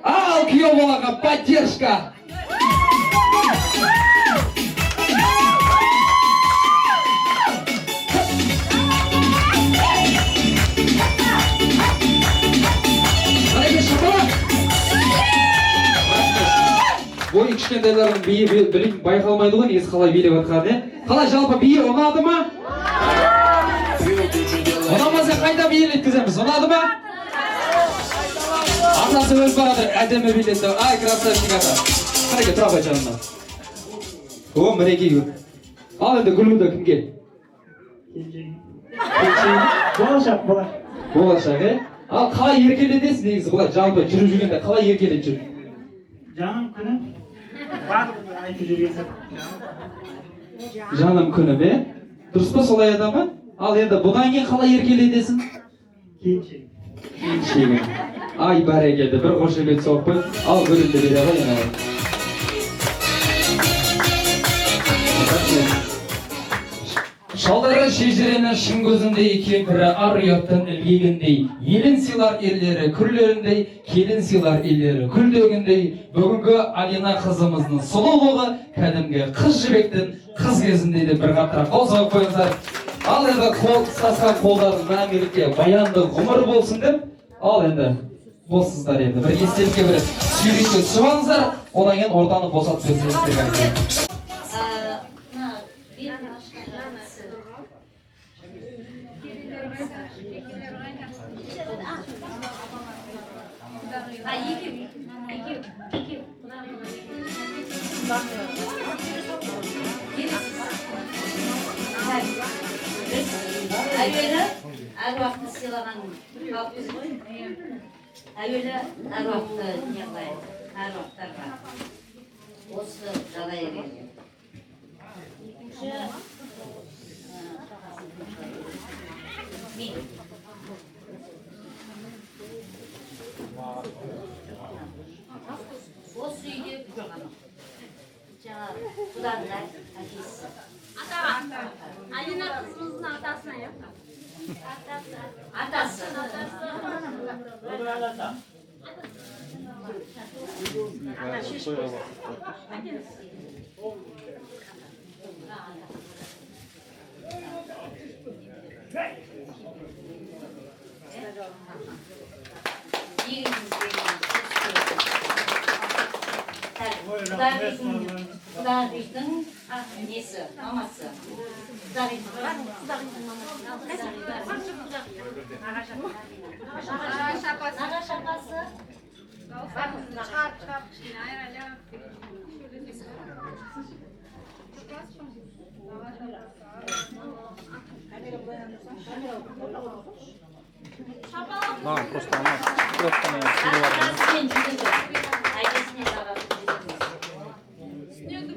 ал күйеу балаға поддержка. Ой, кішкентайлардың биі білім байқалмайды ғой, негізі қалай билеп жатқаны. Қалай жалпы биі ұнады ма? Ұнамаса қайда биін еткіземіз, ұнады ма? Атасы өліп барады, әдемі билетті. Ай, красавчик ата. Қанекей, тұра бай жанына. О, мінекей. Ал енді гүлгүлді кімге? Болашақ болар. Болашақ, Ал қалай еркелетесің негізі былай жалпы жүріп жүргенде қалай еркелетіп жүр? Жаным күнім. Барлық айтып жүрген. Жаным күнім, Дұрыс па солай адамы? Ал енді бұдан кейін қалай еркелетесің? Кеншегім. Ай бәрекелді, бір қошемет соғып қой. Ал гүліңді бере ғой yana. Шалдары шежірені шын көзіндей, кемпірі ар ұяттың ілгегіндей, елін сыйлар ерлері күрлеріндей, келін сыйлар ерлері күлдегіндей, бүгінгі Алина қызымыздың сұлулығы кәдімгі қыз жібектің қыз кезіндей де бір қаттырақ қол соғып қойыңыздар. Ал енді қоштасқан қолдардың мәңгілікке баянды ғұмыр болсын деп, ал енді боссыздар енді бір естелікке бір сүйрекке түсіп алыңыздар, одан кейін ортаны босатып берсеңіздер. Әуелі әруақты сыйлаған халқымыз ғой. Әуелі әруақты не қылайық, әруақтарға осы жағдай береді. Екінші мен. Осы үйде тұрған жаңа құданың әкесі. Алина қызымыздың атасына, Атасы. Құдағидың несі, мамасы. Құдағидың нағашапасы.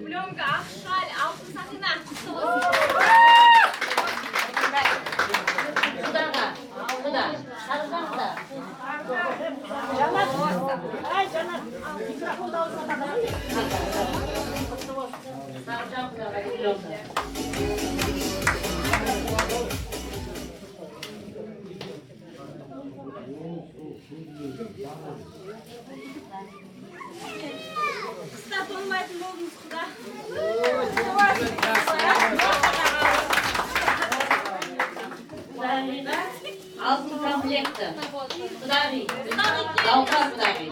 Пленка, ахшаль, алтын сақина. Құдаға, құда, шарыздан құда. Ай, Жанат, микрофонды аузына тақалай. Саржан құдаға пленка. Қыста тоңмайтын болдыңыз құда. Алтын комплекті. Құдағи. Гаухар құдағи.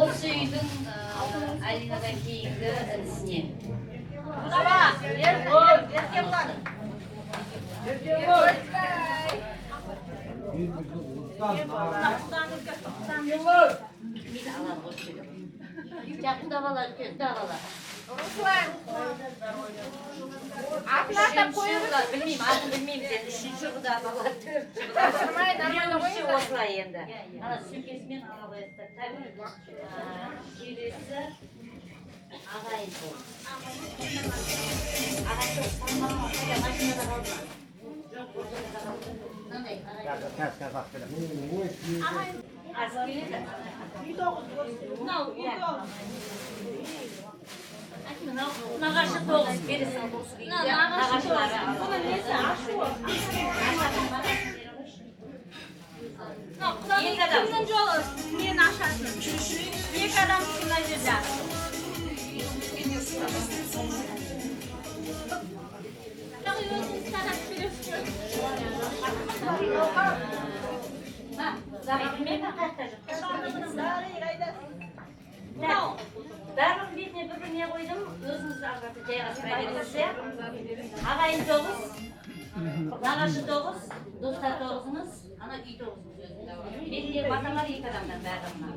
Осы үйдің Алинадан кейінгі інісіне. Құдағалар, құдағалар. Білмеймін, атын білмеймін, сен үшінші құдағалар, төртінші құдағалар. Осылай енді. Ана сөмкесімен аға қоясыздар. Келесі ағайын бол. Ағайын бол. Машинада қалды ма? Жоқ, ортада қалды. Мынандай, ағайын. Az keledi. Nағашы тоғыз бересің бұл үйде. Nағашылары. Бұның несі ашу? Екі адам. Кімнің жолы мен ашасың? Екі адам мына жерде. Өзіңіз тарап бересіз. Барлық бетіне бір-біріне қойдым, өзіңізді арқасы жайғастыра беріңіздер. Ағайын 9, нағашы 9, достар 9-ыңыз, ана үй 9-ыңыз өзіңіз. Бетінде баталар 2 адамдан барлығына.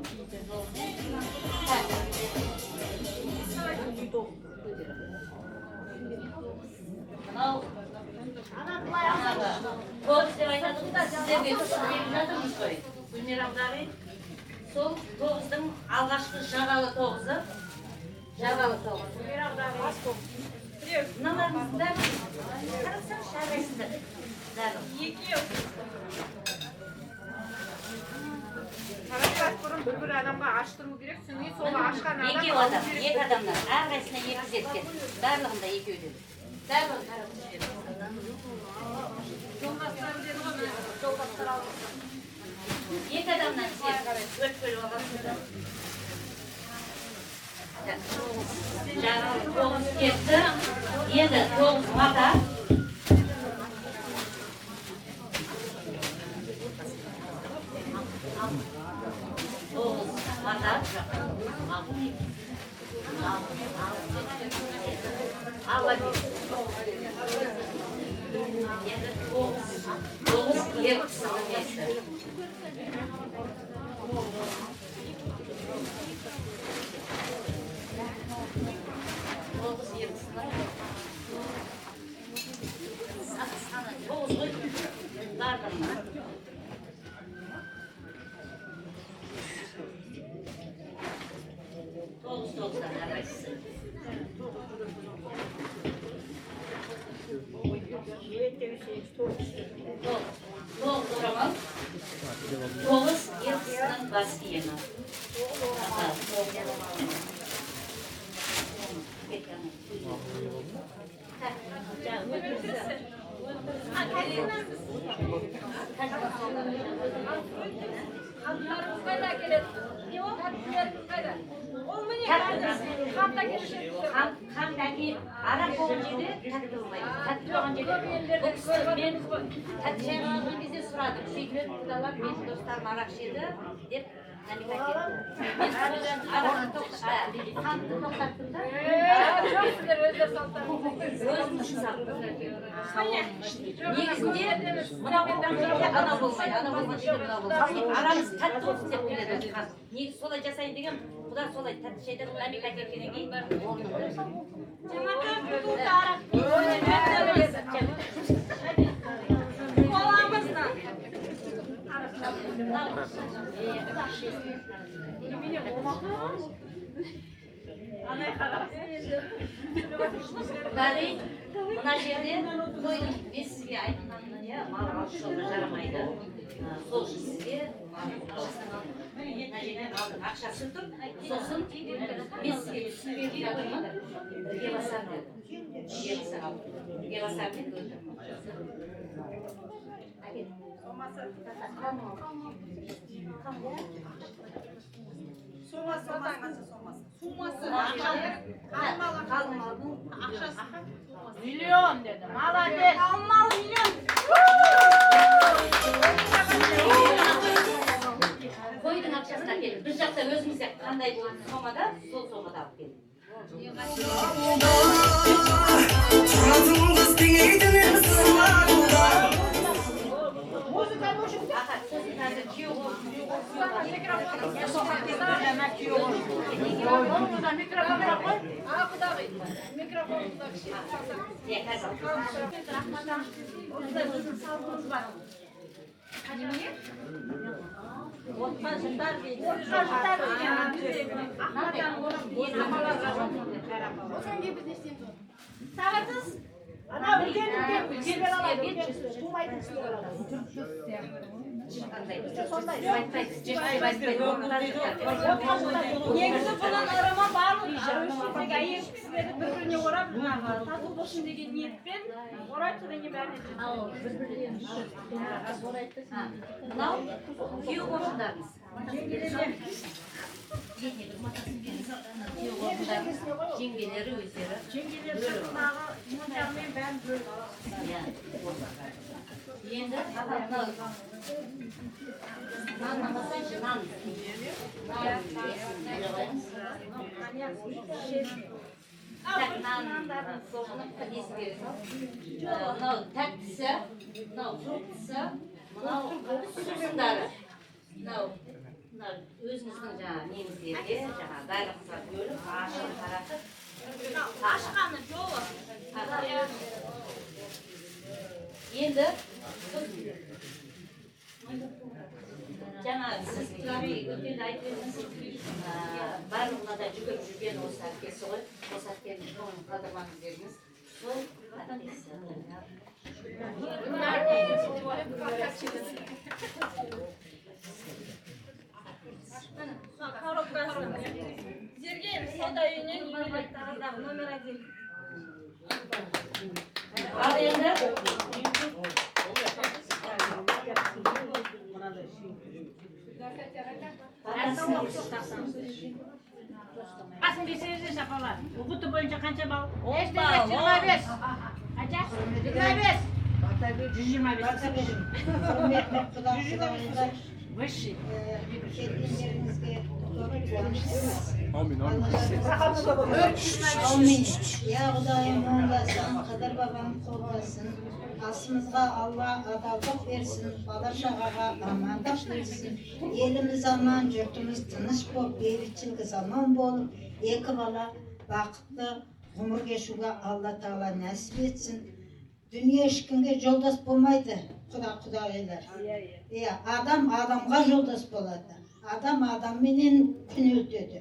Мынау тоғыз деп айтадық та, сіздерге түсінбей жатырмыз ғой. Гүлмирамдағы сол 9-дың алғашқы жағалы 9-ы. Жағалы 9. Мыналарыңыздың бәрі қарасаң шарайсыздар. Екеу. Қарастырып бұрын бір адамға аштыру керек, соңғы сол ашқан адам Екеу адам, 2 адамнан, әрқайсысына 2 зеткен. Барлығында екеуден. Барлығын қарап жүреді. Жолбастар алып. 2 адамнан сен өрт бөліп алғансыңдар. Жаңағы 9 кетті, енді 9 мата. Тоғыз ертісінің бас киімі. Қамдаки арақ болған жерде тәтті болмайды. Тәтті болған жерде бұл кісі мен тәтті жайғалған кезде сұрадым. Сөйтіп құдалар менің достарым арақ жеді деп намек әкелді. Мен содан арақты тоқтаттым да. жоқ сіздер өздері салттарыңыз. Өзім үшін салттым. Негізінде мынау болған жерде ана болмайды. Ана болған жерде мынау болмайды. Арамыз тәтті болсын деп келеді. Негізі солай жасайын деген Құда солай тәтті шайдан намек әкелгеннен кейін мына жерде қойдың мен сізге айтқанмын, мал алты жолға жарамайды. Сол үшін сізге мына жерден алдым ақшасы тұр, сосын мен сізге түсінбей жатырмын, бірге басар деді. Бірге басар деді өтірмін. Сомасы Миллион dedi. Молодец. Almalı milyon. Қойдың ақшасын әкеліп, біз жақта өзімізде қандай болған сомада, сол сомада алып келдік. Sağırsız. Ana ülkenin ülkeler alalım. Tuğmaydı istiyorlar. негізі бұдан арама барлық әуестегі әйел кісілерді бір-біріне орап жаңағы тату болсын деген ниетпен орайды содан кейін бәріне Мынау күйеу болсындарыңыз. летний бір матасын беріңіз. Күйеу орнында жеңгелері өздері. Жеңгелер сыртындағы моншағымен бәрін бөліп алады. Иә. Енді мынау нан намасайшы, нан. Так, нандарын соғынып несі беріңіз. Мынау тәттісі, мынау фруктісі, мынау сусындары. Мынау өзіңіздің жаңағы неңіздерге жаңағы барлығыңызға бөліп, ашып, таратып. Ашқаны жолы. Енді жаңа сіз тұрары өткенде айтып едіңіз, барлығына да жүгіріп жүрген осы әпкесі ғой, осы әпкенің көңілін қалдырмаңыз дедіңіз. Сол әпкесі. Сергей, сода үйінен Тараздағы номер 1. Ал енді Қасын десеңізде шапалар. Ұбыты бойынша қанша бал? 25. Қанша? 25. 125. Құрметті құда-құдағайлар, Высший. келгендеріңізге Amin. Amin. Ya Құдайым оңдасын, Қыдыр бабам қолдасын. Асымызға Алла адалдық берсін, бала-шағаға амандық берсін. Еліміз аман, жұртымыз тыныш болып, бейбітшілік заман болып, екі бала бақытты ғұмыр кешуге Алла Тағала нәсіп етсін. Дүние ешкімге жолдас болмайды, құда-құдағайлар. Адам адамға жолдас болады. Адам адамменен күн өтеді.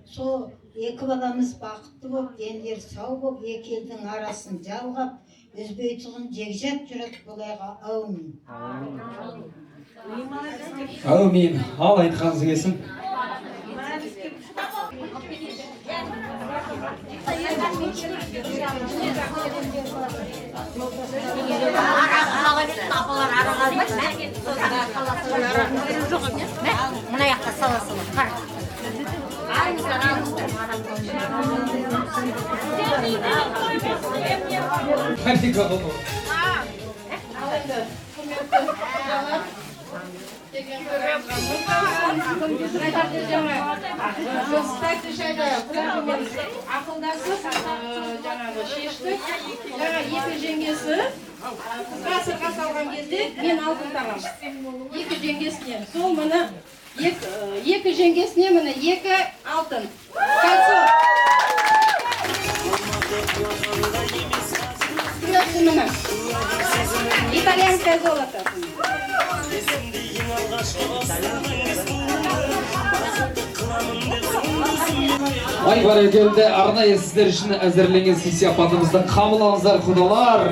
Сол екі баламыз бақытты болып, дендері сау болып, екі елдің арасын жалғап, өзбейтұғын жегжат жүріп болайға әумин. Әумин. Ал айтқаныңыз келсін. мына жаққа саласың. Қайтеқа болды. Ақылдасып жаңағы шештік. Жаңа екі жеңгесі қызға сырға салған кезде мен алтын тағам. Екі жеңгесіне. Сол міне екі жеңгесіне міне екі алтын. Кольцо. Міне. Итальянское золото. Ай бәрекелді, арнайы сіздер үшін әзірленген сый-сияпатымызды қабыл алыңыздар, құдалар.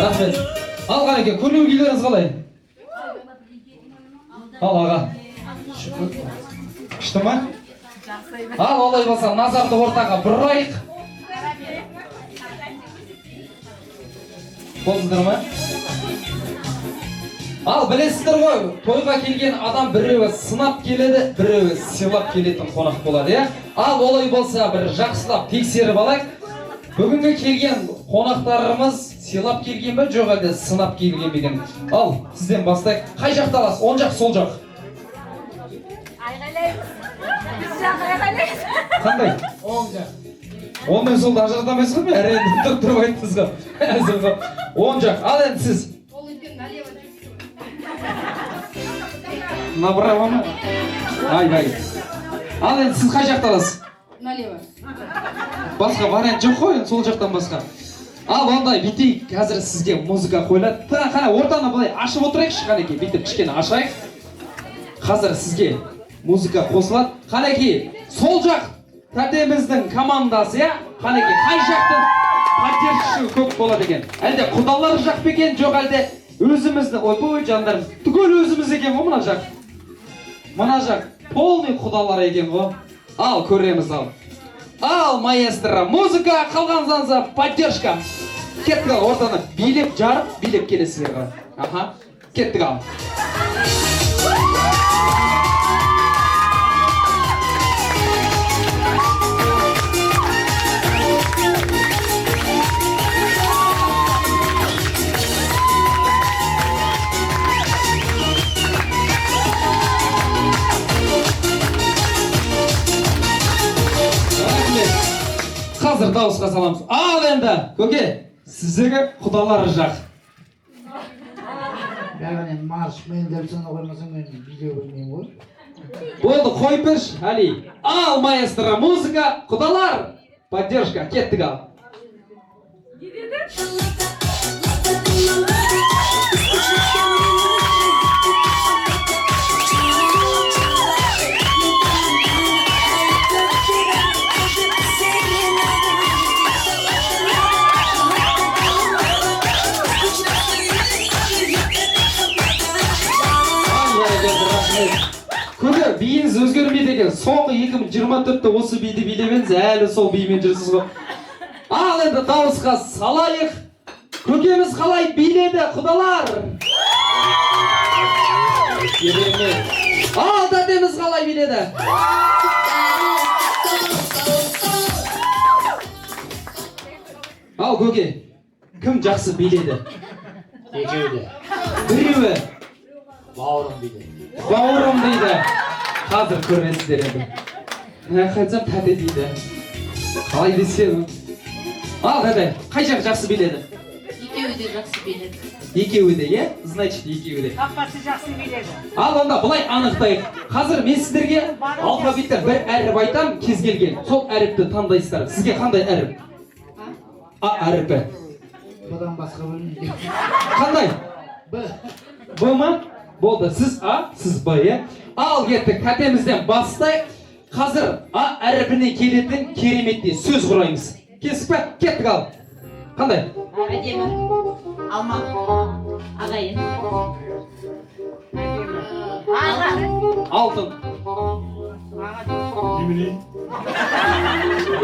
Рахмет. Ал Қанеке, көңіл күйлеріңіз қалай? Ал аға. Күшті ма? Ал олай болса, назарды ортаға бұрайық. Болсыздар ма? Ал білесіздер ғой, тойға келген адам біреуі сынап келеді, біреуі сыйлап келетін қонақ болады, е? Ал олай болса, бір жақсылап тексеріп алайық. Бүгінгі келген қонақтарымыз сыйлап келген бе, жоқ әлде сынап келген бе екен? Ал, сізден бастайық. Қай жақта аласыз? Оң жақ, сол жақ? Айғайлаймыз. Біз жақ айғайлаймыз. Қандай? Оң жақ. Оң мен солды ажыратамайсыз ғой, әрең тұрып айттыңыз ғой. Әзір ғой. Оң жақ. Ал енді сіз? Направо ма? Ай. Ал енді сіз қай жақта аласыз? Налево. Басқа вариант жоқ қой, сол жақтан басқа. Ал ондай бүйтейік, қазір сізге музыка қойылады. Қана ортаны былай ашып отырайықшы, Қанеке, бүйтіп кішкене ашайық. Қазір сізге музыка қосылады. Қанеке, сол жақ тәтеміздің командасы, я? Қанеке, қай жақтың поддержкасы көп болады екен? Әлде құдалар жақ па екен, жоқ әлде өзіміздің, ойбой жандарым, түгел өзіміз екен ғой мына жақ. Мына жақ полный құдалар екен ғой. Ал, көреміз ал. Ал, маэстро, музыка, қалғаныңызға поддержка. Кеттік ал, ортаны билеп жарып, билеп келесіздер ғой. Аха, кеттік ал. дауысқа саламыз. Ал енді, көке, сіздегі құдалар жақ. Яғни маршмен деп сені қоймасаң мен видео білмеймін ғой. Болды, қой берші, Али. Ал, маэстро, музыка, құдалар. Поддержка, кеттік ал. Көке, биіңіз өзгермейді екен. Соңғы 2024-те осы биді билемеңіз, әлі сол бимен жүрсіз ғой. Ал енді дауысқа салайық. Көкеміз қалай биледі, құдалар? Керемет. Ал тәтеміз қалай биледі? Ал көке, кім жақсы биледі? Екеуі. Біреуі. Бауырым дейді. Бауырым дейді. Қазір көресіздер енді. Қайтсам тәте дейді. Қалай десем? Ал тәте, қай жақ жақсы биледі? Екеуі де жақсы биледі. Екеуі де, е? Значит, екеуі де. Папасы жақсы биледі. Ал онда былай анықтайық. Қазір мен сіздерге алфавиттен бір әріп айтам, кез келген. Сол әріпті таңдайсыздар. Сізге қандай әріп? А әріпі. Бұдан басқа білмейді. Қандай? Б. Б ма? Болды, сіз А, сіз Б, е? Ал кеттік, кәтемізден бастайық. Қазір А әріпіне келетін кереметтей сөз құраймыз. Кесіп пе? Кеттік ал. Қандай? Әдемі. Алма. Ағайын. Алтын.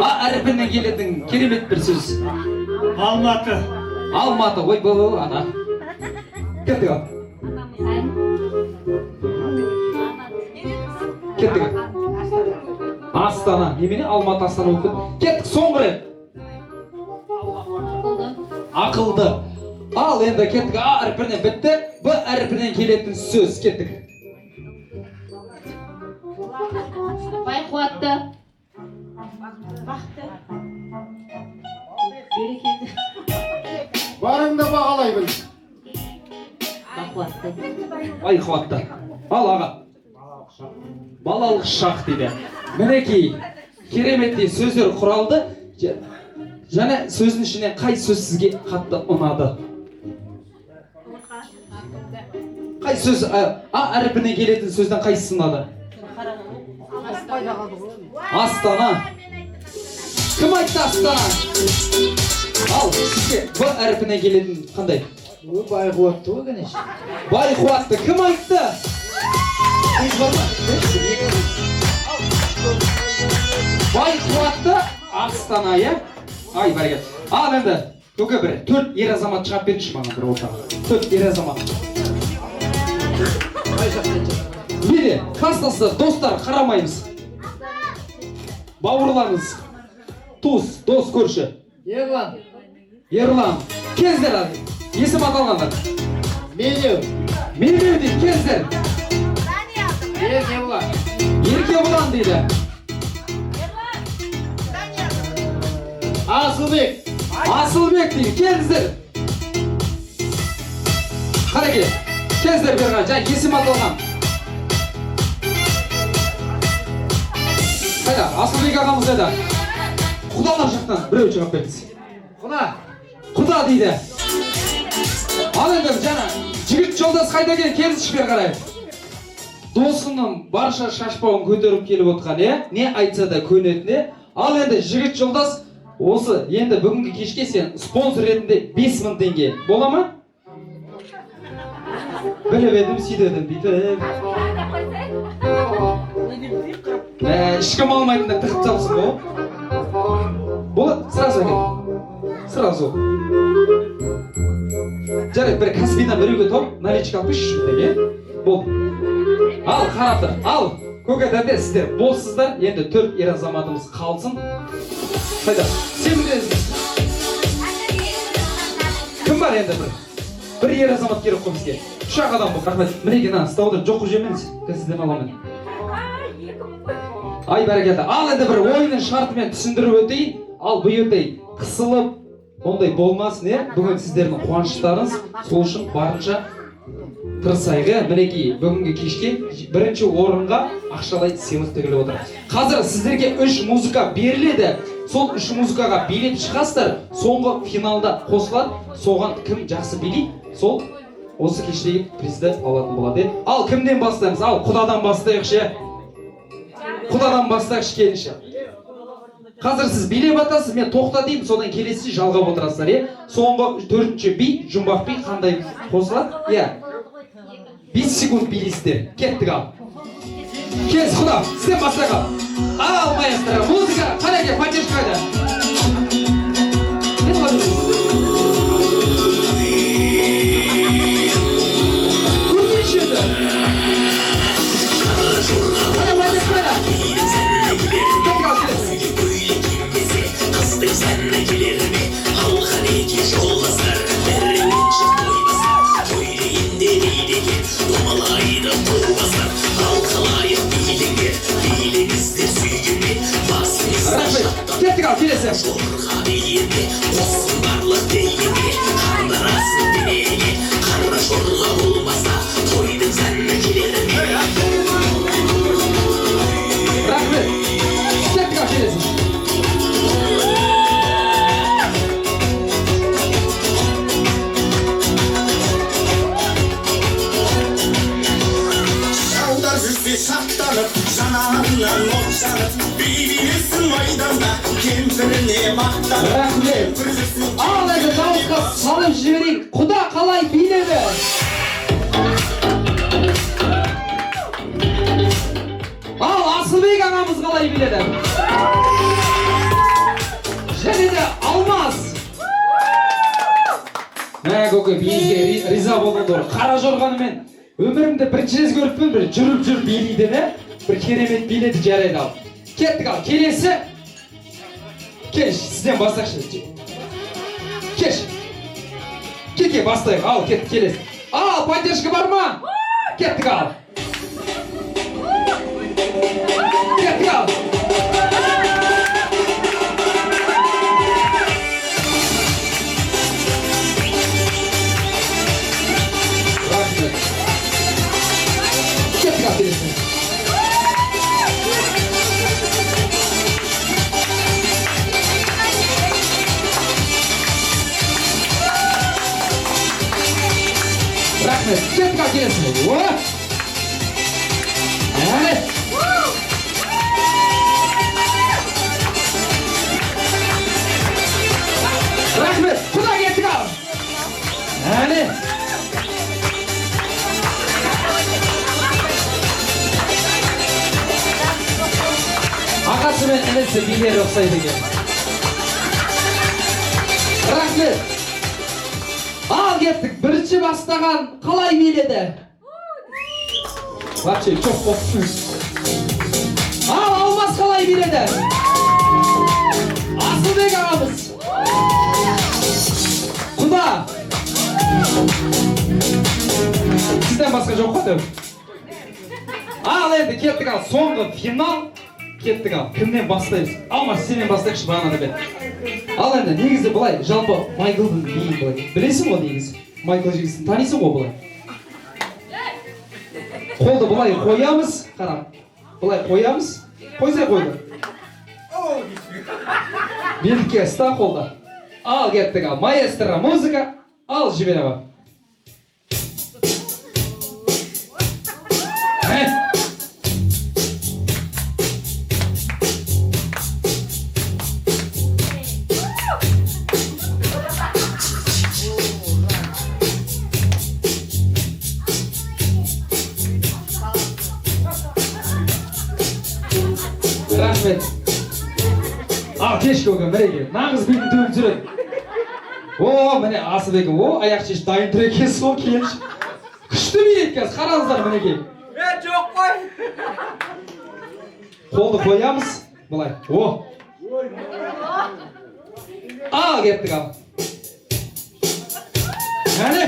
А әріпіне келетін керемет бір сөз. Алматы. Алматы, ой, бұл, ана. Кеттік ал. Кеттік. Астана. Немене Алматы Астана оқыды? Кеттік, соңғы рет. Ақылды. Ал енді кеттік, А әріпінен бітті. Б әріпінен келетін сөз. Кеттік. Байқуатты. Берекелі. Барыңды бағалай біл. Бақуатты. Ай қуатты. Ал аға. Балалық шақ дейді. Мінекей, кереметтей сөздер құралды. Және сөздің ішінен қай сөз сізге қатты ұнады? Қай сөз, А әріпіне келетін сөзден қайсысы ұнады? Астана. Кім айтты Астана? Ал, сізге Б әріпіне келетін қандай? Байқуатты ғой, конечно. Байқуатты. Кім айтты? Байқуатты Астана, е? Ай, бәрекет. Ал енді, көке бір, 4 ер азамат шығап берші маған бір ортаға. 4 ер азамат. Мейлі, класстасы, достар, қарамаймыз. Бауырларыңыз. Туыс, дос, көрші. Ерлан. Ерлан. Кездер, есім аталғандар. Медеу. Медеу дейді, кездер. Еркебұлан. Еркебұлан дейді. Асылбек. Асылбек дейді, кездер. Қареке, кездер берға, жай есім аталған. Қайда, Асылбек ағамыз еді. Құдалар жақтан біреу шығап бердіңіз. Құда. Құда дейді. Ал енді жаңа, жігіт жолдас қайда екен, келсінші бер қарай. Досының барша шашпауын көтеріп келіп отқан, не айтса да көнетіне. Ал енді жігіт жолдас, осы енді бүгінгі кешке сен спонсор ретінде 5000 теңге. Бола ма? Біліп едім, сүйдедім, бүйтіп. Ешкім алмайтында тығып салсын ғой. Болады, сразу әкет. Сразу. Жарайды, бір кәсібинен біреуге топ, наличка алып үші жүмден, болды. Ал, қарап тұр. Ал, көке дәде сіздер боссыздар. Енді 4 ер азаматымыз қалсын. Қайда? Сен білесіз. Кім бар енді бір? Бір ер азамат керек қой бізге. 3 адам бұл, рахмет. Мінеке, стаудыр жоқ жеменіз. Кәсізден аламын. Ай, бәрекелді. Ал енді бір ойынның шартымен түсіндіріп өтейін. Ал бұл ердей қысылып, ондай болмасын, бүгін сіздердің қуаныштарыңыз, сол үшін барынша тырысайғы. Мінекей, бүгінгі кешке бірінші орынға ақшалай сыйлық тігіліп отыр. Қазір сіздерге 3 музыка беріледі. Сол 3 музыкаға билеп шығасыздар, соңғы финалда қосылады. Соған кім жақсы билейді, сол осы кештегі призді алатын болады. Ал кімден бастаймыз? Ал Құдадан бастайықшы. Құдадан бастайықшы келінші. Қазір сіз билеп атасыз, мен тоқта деймін, содан келесі жалғап отырасыздар. Соңғы 4-ші би, жұмбақ би қандай қосылады? 5 секунд билейсіздер. Кеттік ал. Келіс Құда, сізден бастайық ал. Ал маэстро, музыка, қанеке, поддержка қайда? Көрсейші еді. Қане поддержка қайда? Кеттік ал, келіс. Қыстың сәніне келер ме, алған еке жолдастар, бәрінен шық қойбасар, тойдегенде дейді екен, домалайды толбасар, ал қалайық биліңдер, биліңіздер сүйгенмен, басыңызда шаттап, кеттік ал, келесі. жорға биеме, қосын барлық дейгенге, қандарасын денеге, қара жорға болмаса, тойдың сәніне келер ме. Рахмет. Кеттік ал, келесі. Шаттанып, жанарынан от жанып, билесін майданда, кемпіріне мақтанып. Рахмет. Ал енді дауысқа салып жіберейік. Құда қалай биледі? Ал Асылбек ағамыз қалай биледі? Және де Алмас. Көке, бейінге риза болдыңдар. Қара жорғанымен өмірімді бірінші рет көріппін, бір жүріп билейді, бір керемет биледі жарайды ал. Кеттік ал, келесі. Кеш, сізден бастақшы. Кеш. Кетке бастайық, ал, кеттік, келесі. Ал, поддержка бар ма? Кеттік ал. Кеттік ал. Рахмет. Кеттік ал, келесің. Әлі. Рахмет. Құда кеттік ал. Әлі. Ағасы мен інісі билері ұқсайды екен. Рахмет. Ал кеттік, бірінші бастаған қалай биледі? Вообще, çok қоқсыз. Ал Алмас қалай биледі? Асылбек ағамыз. Құда. Сізден басқа жоқ қой? Ал енді кеттік ал, соңғы финал. Кеттік ал, кімнен бастаймыз? Алмас, сенен бастайықшы бағана бет. Ал енді, негізі былай, жалпы Майклдың биін былай. Білесің ғой негізі? Майкл Джексонды танисың ғой былай? Қолды былай қоямыз, қарап. Былай қоямыз. Қойсай қойды. Белдікке ұста қолда. Ал кеттік ал, маэстро музыка. Ал жібере бар. Рахмет. Ал кешкі өген біреге. Нағыз бидің төгіп жүреді. О, міне Асылбегім, о, аяқ шеш дайын тұр екенсіз ғой, келші. Күшті билейді қазір, қараңыздар мінекей. Жоқ қой. Қолды қоямыз, былай. О. Ал кеттік ал. Әне.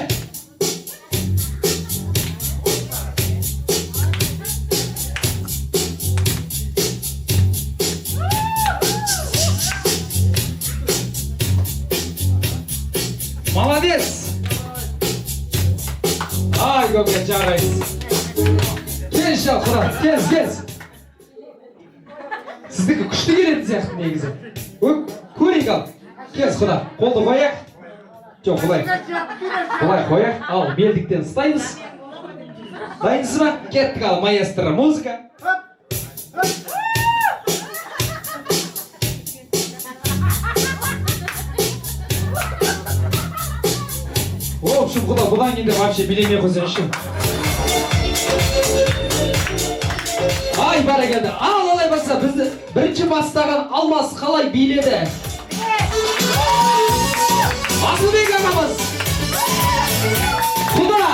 көпке жарайсыз. Келші құда, кез. Сіздікі күшті келетін сияқты негізі. Көрейік ал. Кез құда, қолды қояқ. Жоқ, бұлай қояқ. Ал, белдіктен ұстаймыз. Дайынсыз ба? Кеттік ал, маэстро, музыка. В общем, құда, бұдан енді вообще билемей қойсаңшы. Ай, бәрекелді. Ал, олай болса, бізді бірінші бастаған Алмас қалай биледі? Асылбек ағамыз. Құда.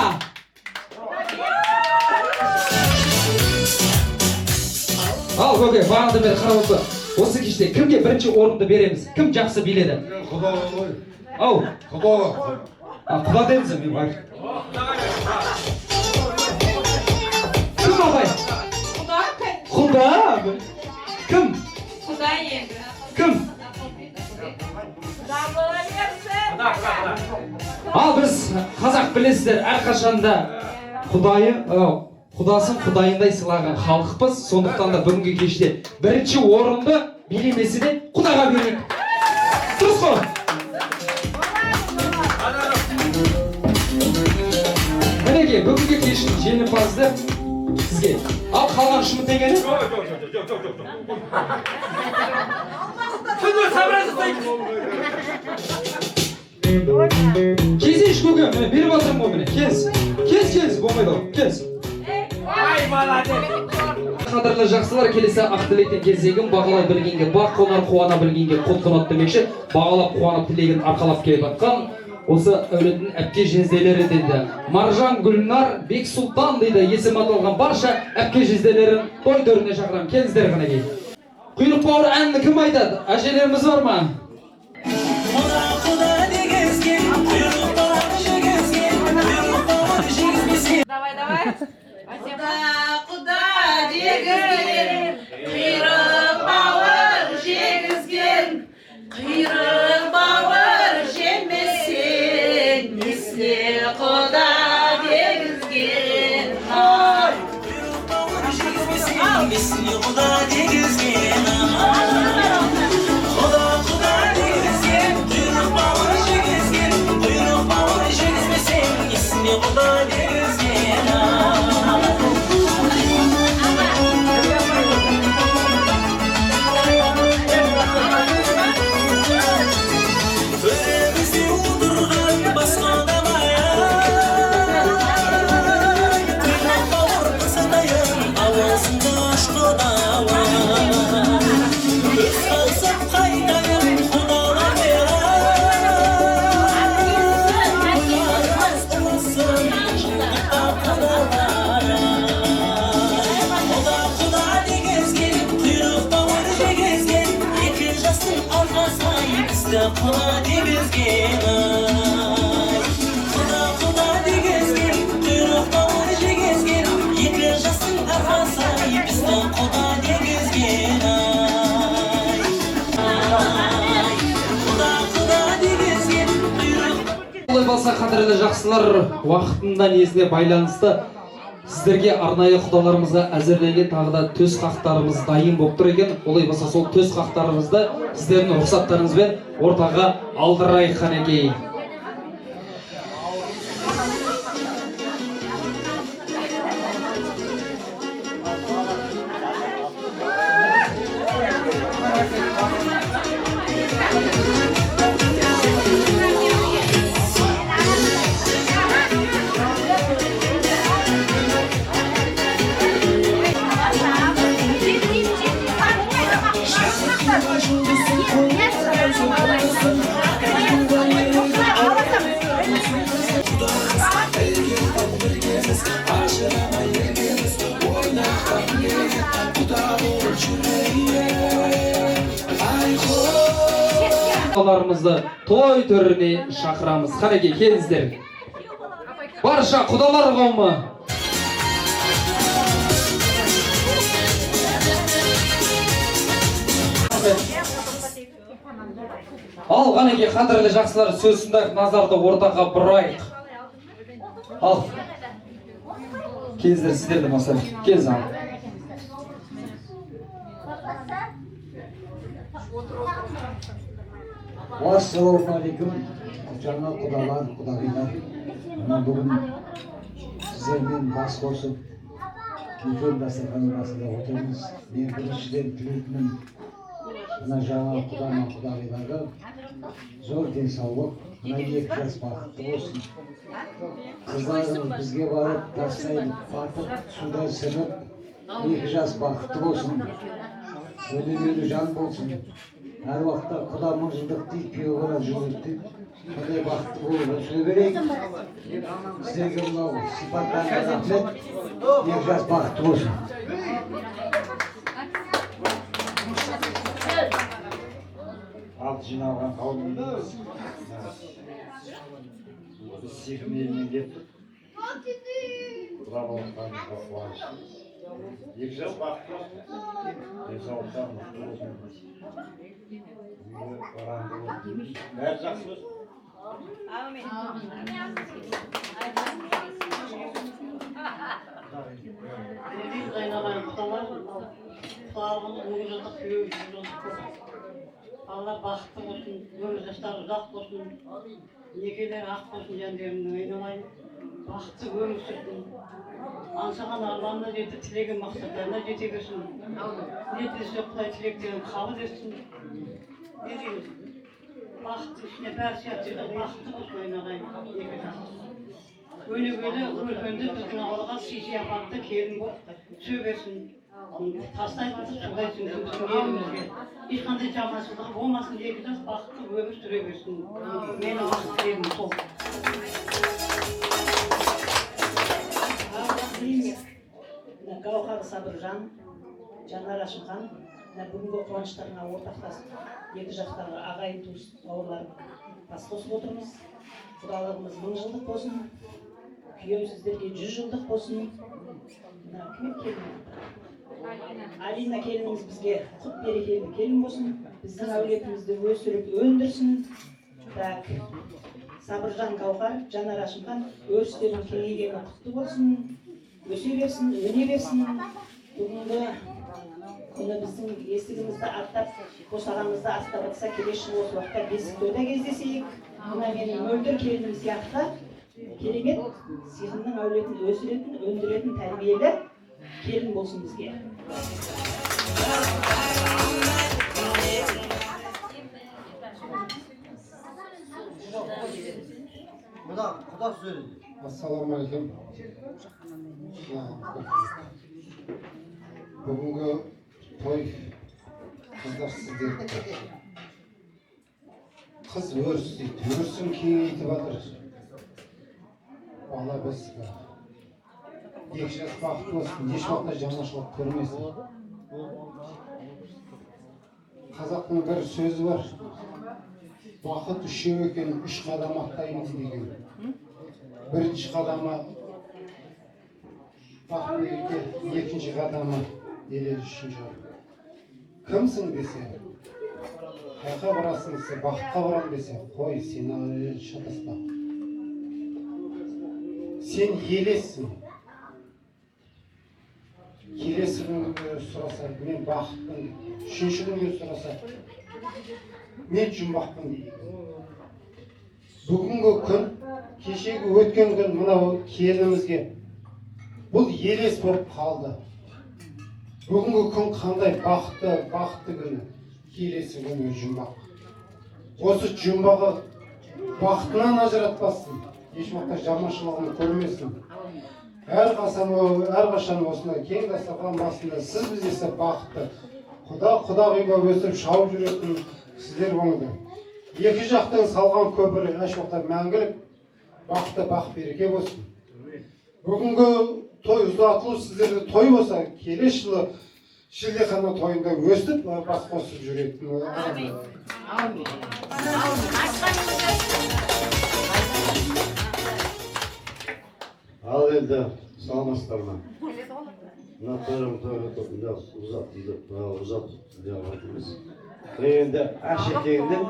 Ал, көке, бағанды бері қарап отыр. Осы кеште кімге бірінші орынды береміз? Кім жақсы биледі? Құдаға ғой. Ау, Құдаға. құда демізім, мен бар. Кім абай? Құда? Кім? Құда енді. Кім? Ал біз қазақ білесіздер, әрқашанда құдасын құдайындай сыйлаған халықпыз. Сондықтан да бүгінгі кеште бірінші орынды билемесі де құдаға берейік. Дұрыс қой? Мінеке, бүгінгі кештің жеңімпазы сізге. Ал қалған шымын теңгені? Кезеш көке, міне беріп отырмын ғой міне. Кез, болмайды ғой, кез. Қадірлі жақсылар, келесі ақтілектен кезегім бағалай білгенге бақ қонар, қуана білгенге құт қонат демекші, бағалап қуанып тілеген арқалап келіп атқан осы әулеттің әпке жезделері дейді. Маржан Гүлнар Бек Сұлтан дейді. Есім аталған барша әпке жезделерін той төріне шақырам. Келіңіздер ғана кейін. Құйрық бауыр әнді кім айтады? Әжелеріміз бар ма? Давай. Құда дегізген, құйрық бауыр жегізген, құйрық бауыр жемесең, несіне құда дегізген. Құйрық бауыр жегізбесең, несіне құда дегізген. Құда дегізген, құйрық бауыр жегізген, құйрық бауыр жегізбесең, несіне құда дегізген. Құда дегізген, құда дегізген, құйрық бауыр жегізген, екі жасың арқасай, бізді құда дегізген. Құда дегізген, құйрық. Олай болса, қадірлі жақсылар, уақытында несіне байланысты сіздерге арнайы құдаларымызға әзірленген тағы да төс қақтарымыз дайын болып тұр екен. Олай болса, сол төс қақтарымызды сіздердің рұқсаттарыңызбен ортаға алдырайық қанекей. Құдаларымызды той төріне шақырамыз. Қанекей, келіңіздер. Барша құдалар қауымы. Ал қанекей, қадірлі жақсылар, сөзінде назарды ортаға бұрайық. Ал. Келіңіздер сіздер де маса. Келіңіз аға. Ассалаумағалейкум, жаңа құдалар, құдағилар. Мына бүгін сіздермен бас қосып, үлкен дастарханның басында отырмыз. Мен біріншіден тілейтінім мына жаңа құданың құдағиларға зор денсаулық, мына 2 жас бақытты болсын. Қыздарымыз бізге барып, тастайын, батып, суда сынып, 2 жас бақытты болсын. Өнемелі жан болсын. Әр уақытта құда мыңжылдық дейді, күйеу бала жүреді дейді. Сондай бақытты болып өсіре берейік. Сіздерге мынау сипаттарға рахмет. 2 жас бақытты болсын. Алты жиналған қауымымыз біз сиқым елінен кеттік. Құда болғанымызға қуаныштымыз. 2 жас бақытты болсын. Денсаулықтар мықты болсын. Үйі баранды болсын. Бәрі жақсы болсын. Amin. Biz kaynanan kutalar, sağlığımız 10 yıllık büyük yıllık olsun. Allah bakıtlı olsun, göz yaşları uzak olsun, nekeler ak olsun canlarının oynamayın. Bakıtlı ömür sürsün. Ansağın Allah'ına jeti tilegen maksatlarına jete görsün. Niyetiniz yok Kuday tileklerini kabul etsin. Ne diyorsun? Bakıtlı işine persiyatçıda bakıtlı olsun oynamayın. Böyle ülkende bizden ağırlığa sisi yapattı, kelin bu söylesin. Tastaymadı, söylesin bizim yerimizge. Hiç kandı camasızlık olmasın diye biraz bakıtlı ömür sürebilsin. Benim bakıtlarım sol. Gavhar Sabırjan, Canar Aşımхан, бүгінгі қуаныштарына ортақтасып, 2 жақтағы ағайын туыс бауырларым бас қосып отырмыз. Құдаларымыз 1000 жылдық болсын, күйеу сіздерге 100 жылдық болсын. Мына кім келін? Алина келініміз бізге құт берекелі келін болсын, біздің әулетімізді өсіріп өндірсін. Так, Sabırjan Gavhar, Canar Aşımхан, өрістерін кеңейгені құтты болсын, өсе берсін, өне берсін. Бүгінгі күні біздің есігімізді аттап, қосағанымызды астап атса, келесі жылы осы уақытта бесік тойда кездесейік. Мына менің мөлдір келінім сияқты керемет сиқымның әулетін өсіретін, өндіретін тәрбиелі келін болсын бізге. Құда сөйледі. Ассалаумағалейкум. Бүгінгі той қыздар сіздердікі. Қыз өріс дейді, өрісін кеңейтіп жатыр. Бала біз 2 жас бақытты болсын, еш уақытта жаңашылық көрмесін. Қазақтың бір сөзі бар. Бақыт 3 екен, 3 қадам аттаймыз деген. 1-ші қадамы бақыт береке, 2-ші қадамы елер 3-ші. Кімсің десе, қайқа барасың десе, бақытқа барам десе, қой, сен шатаспа. Сен елессің. Келесі күні сұраса, мен бақытпын. 3-ші күні сұраса, мен жұмбақпын дейді. Бүгінгі күн, кешегі өткен күн мынау келінімізге бұл елес болып қалды. Бүгінгі күн қандай бақытты күні, келесі күні жұмбақ. Осы жұмбағы бақытынан ажыратпасын, еш уақытта жаманшылығын көрмесін. Әрқашан осындай кең дастархан басында сіз біз есе бақытты, құда-құдағиға өсіп шауып жүретін сіздер болыңыздар. 2 жақтан салған көпірі еш уақытта мәңгілік бақытты бақ береке болсын. Бүгінгі той ұзатылу сіздерде той болса, келесі жылы шілдехана тойында өстіп бас қосып жүретін. Amin. Ал енді саламатсыздар ма? Мына тойға ұзат жатырмыз. Енді әшекеңнің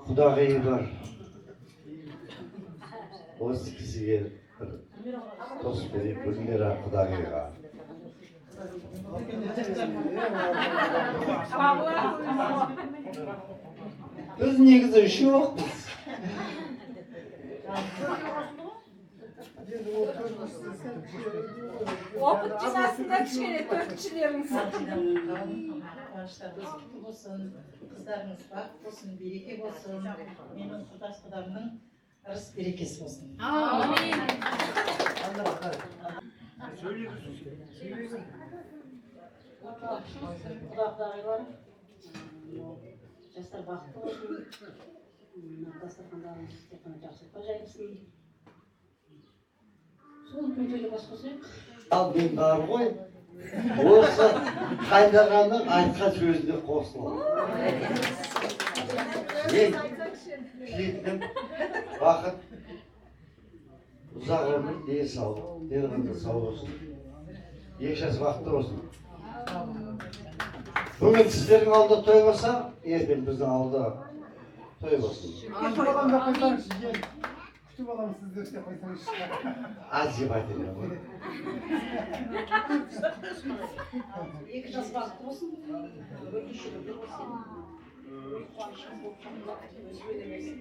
құдағиы бар. Осы кісіге тосып берейік Гүлмира Құдағиға. Біз негізі үшеуіміз. Опыт жинасында кішкене төртіншілеріңіз. Қуаныштарыңыз құтты болсын, қыздарыңыз бақытты болсын, береке болсын, менің құрдас құдамның ырыс берекесі болсын. Амин. Құда-құдағилар, жастар бақытты болсын, дастархандарыңыз тек қана жақсылыққа жайылсын. Сол күндері бас қосайық. Ал мен бар ғой, осы қайдағанның айтқан сөзіне қосылып. Мен тілейтінім бақыт, ұзақ өмір, денсаулық, деніңізді сау болсын. Екі жас бақытты болсын. Бүгін сіздердің алдында той болса, ертең біздің алдында той болсын. Күтіп аламын сіздер істеп қойсаңызшы. Аз жеп айтайын ғой. Екі жас бақытты болсын, өркеші бір болсын. Қуанышын болып өсіп өдемесін.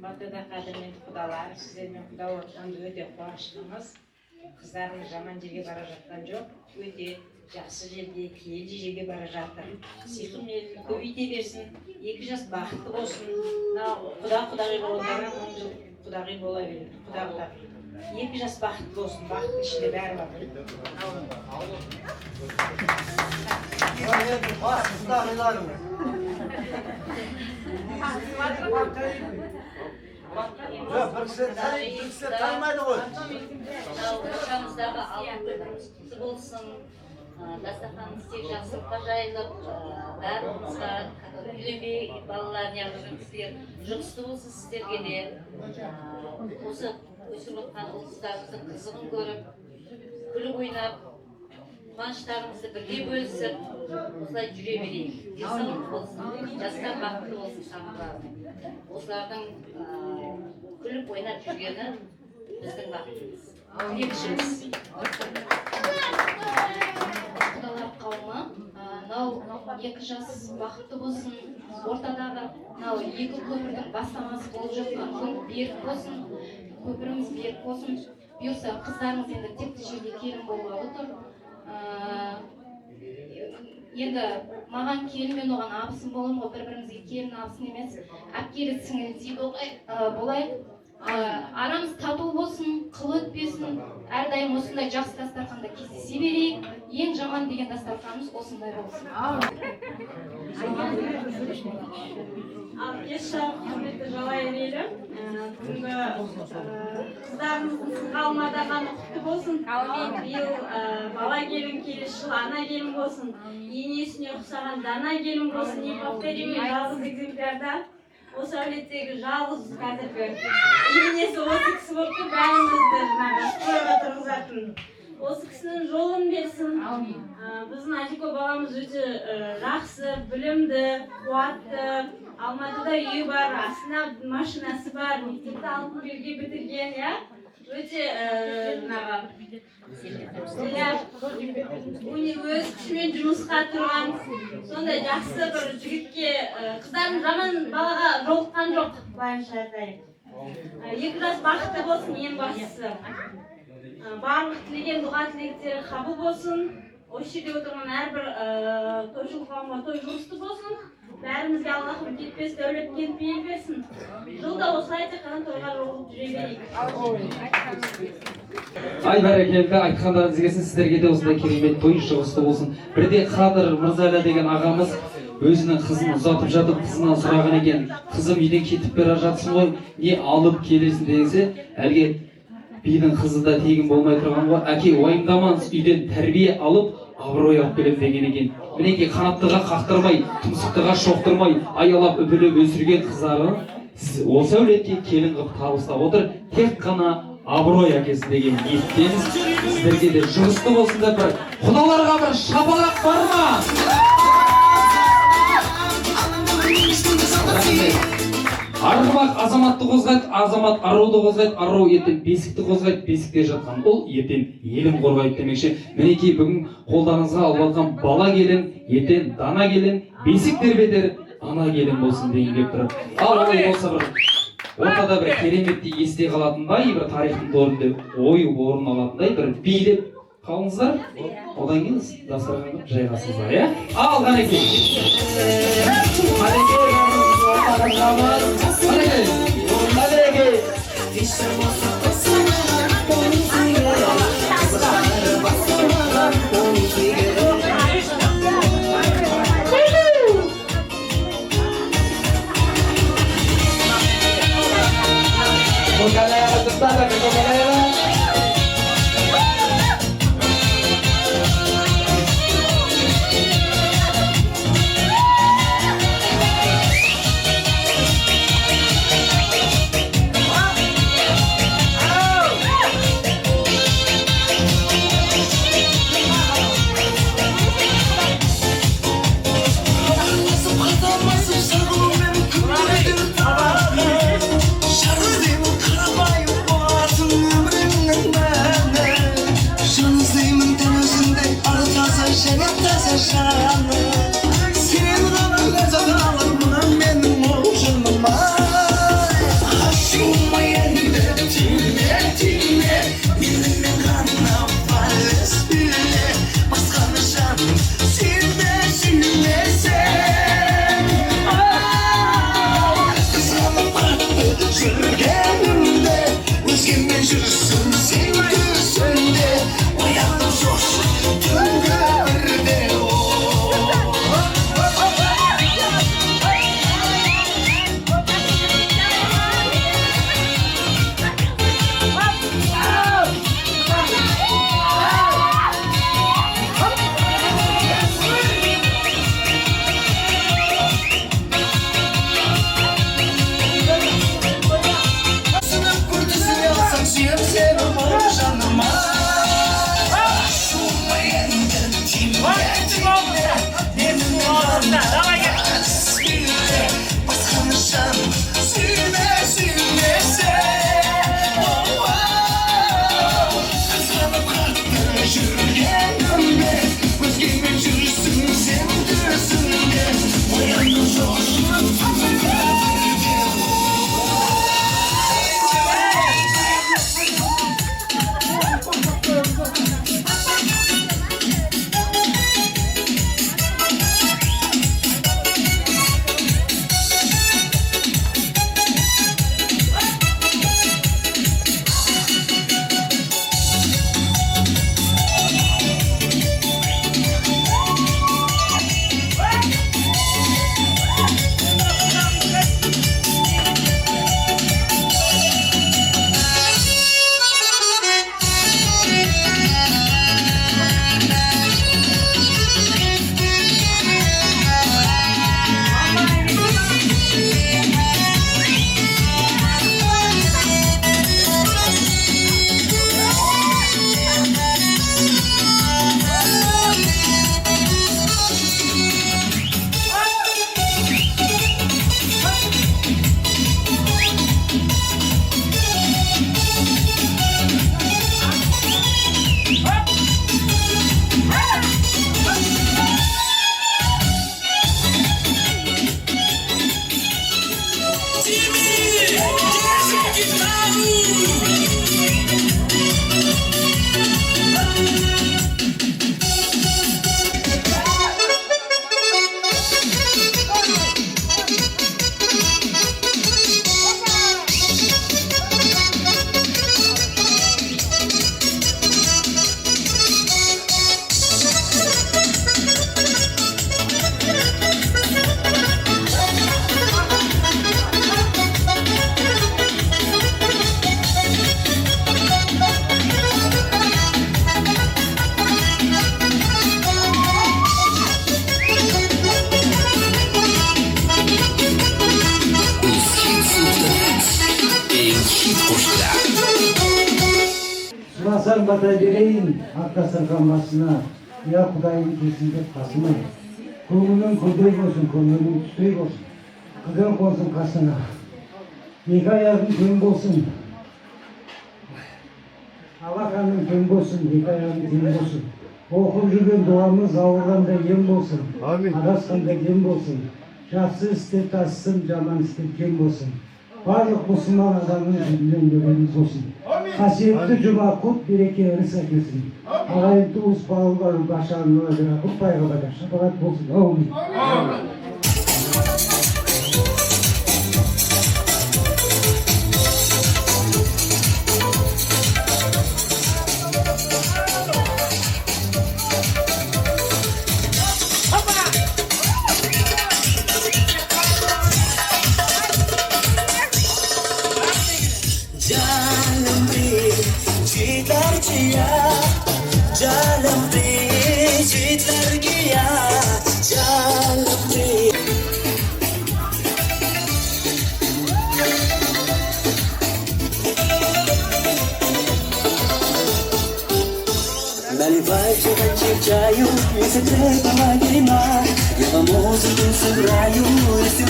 Батыда қадірменді құдалар, сіздермен құда отқанды өте қуаныштымыз. Қыздарымыз жаман жерге бара жатқан жоқ, өте жақсы жерге, киелі жерге бара жатыр. Сиқым елін көбейте берсін, екі жас бақытты болсын. Құда-құдағи болғандарға 1000 жыл құдағи бола береді. Құда-құдағи. Екі жас бақытты болсын, бақыттың ішінде бәрі бар. Bir kişi tanımaydı ғой. Ошамыздағы алтын күніміз құтты болсын. Дастарханымыз тек жақсылыққа жайылып, бәрімізге үйленбей балалар неғылған кісілер жұғысты болсын сіздерге де. Осы өсіп отқан ұлыстарымыздың қызығын көріп, күліп ойнап, қуаныштарымызды бірге бөлісіп, осылай жүре берейік. Денсаулық болсын, жастар бақытты болсын шаңырағы. Осылардың күліп ойнап жүргені біздің бақытымыз. Екіншіміз. Құдалар қауымы, мынау екі жас бақытты болсын, ортадағы мынау екі көпірдің бастамасы болып жатқан жол берік болсын, көпіріміз берік болсын. Бұйырса қыздарымыз енді текті жерде келін болуға отыр. Енді маған келін мен оған абысын боламын ғой, бір-бірімізге келін абысын емес, әпкелі сіңілі болайық. Арамыз тату болсын, қыл өтпесін, әрдайым осындай жақсы дастарханда кездесе берейік. Ең жаман деген дастарханымыз осындай болсын. Еш құрметті жалай елі. Бүгінгі қыздарымыздың қалмадағаны құтты болсын. Биыл бала келін келесі жыл ана келін болсын. Енесіне ұқсаған дана келін болсын. Не повторимый жалғыз экземплярда. Осы әулеттегі жалғыз қазіргі енесі осы кісі болып тұр, бәрімізді тойға тұрғызатын. Осы кісінің жолын берсін. Біздің Ажико баламыз өте жақсы, білімді, қуатты. Алматыда үйі бар, астына машинасы бар, мектепті алтын белгі бітірген, өте өз күшімен жұмысқа тұрған, сондай жақсы бір жігітке, қыздарым жаман балаға жолыққан жоқ, былайынша айтайын. Екі жас бақытты болсын, ең бастысы. Барлық тілеген дұға тілектері қабыл болсын. Осы жерде отырған әрбір тойшыл қауымға той жұғысты болсын. Бәрімізге Аллахым кетпес дәулет кент пейіл берсін. Жылда осылай тек қана тойға жолығып жүре берейік. Ай бәрекелді, айтқандарыңыз келсін, сіздерге де осындай керемет той жұғысты болсын. Бірде Қадыр Мырзаля деген ағамыз өзінің қызын ұзатып жатып, қызынан сұраған екен, қызым үйден кетіп бара жатсың ғой, не алып келесің дегенсе, әлге бидің қызы да тегін болмай тұрған ғой, әке уайымдамаңыз, үйден тәрбие алып, абырой алып келем деген екен. Мінекей қанаттыға қақтырмай, тұмсықтыға шоқтырмай, аялап үпіліп өсірген қыздарын осы әулетке келін қылып табыстап отыр. Тек қана абырой әкесі деген ниеттеміз. Сіздерге де жұғысты болсын деп бір құдаларға бір шапалақ бар ма? Арғымақ азаматты қозғайды, азамат аруды қозғайды, ару ертең бесікті қозғайды, бесікте жатқан ұл ертең елін қорғайды демекші. Мінекей бүгін қолдарыңызға алып алған бала келін, ертең дана келін, бесік тербетер, ана келін болсын деген келіп тұр. Ал олай болса бір ортада бір кереметтей есте қалатындай, бір тарихтың төрінде ойып орын алатындай бір билеп қалыңыздар. Одан кейін дастарханға жайғасыңыздар, иә? Ал Ғанеке. Сұрасаң бата берейін ақ дастархан басына, я Құдайым келсін деп қасыма. Көңілің күлдей болсын, көңілің түстей болсын, күдер болсын қасына. екі аяғың тең болсын. Алақаның тең болсын, екі аяғың тең болсын. Оқып жүрген дуамыз ауырғанда ем болсын. Адасқанда кем болсын. Жақсы істеп тасысын, жаман істеп кем болсын. Барлық мұсылман адамның жүзінен көреріміз болсын. Қасиетті жұма құт береке ырыс әкелсін. Ағайын туыс бауырлар башарын уәдіға құт пайғабада шапағат болсын. Аумин. Встречаю, если ты помоги нам, я по музыку сыграю, если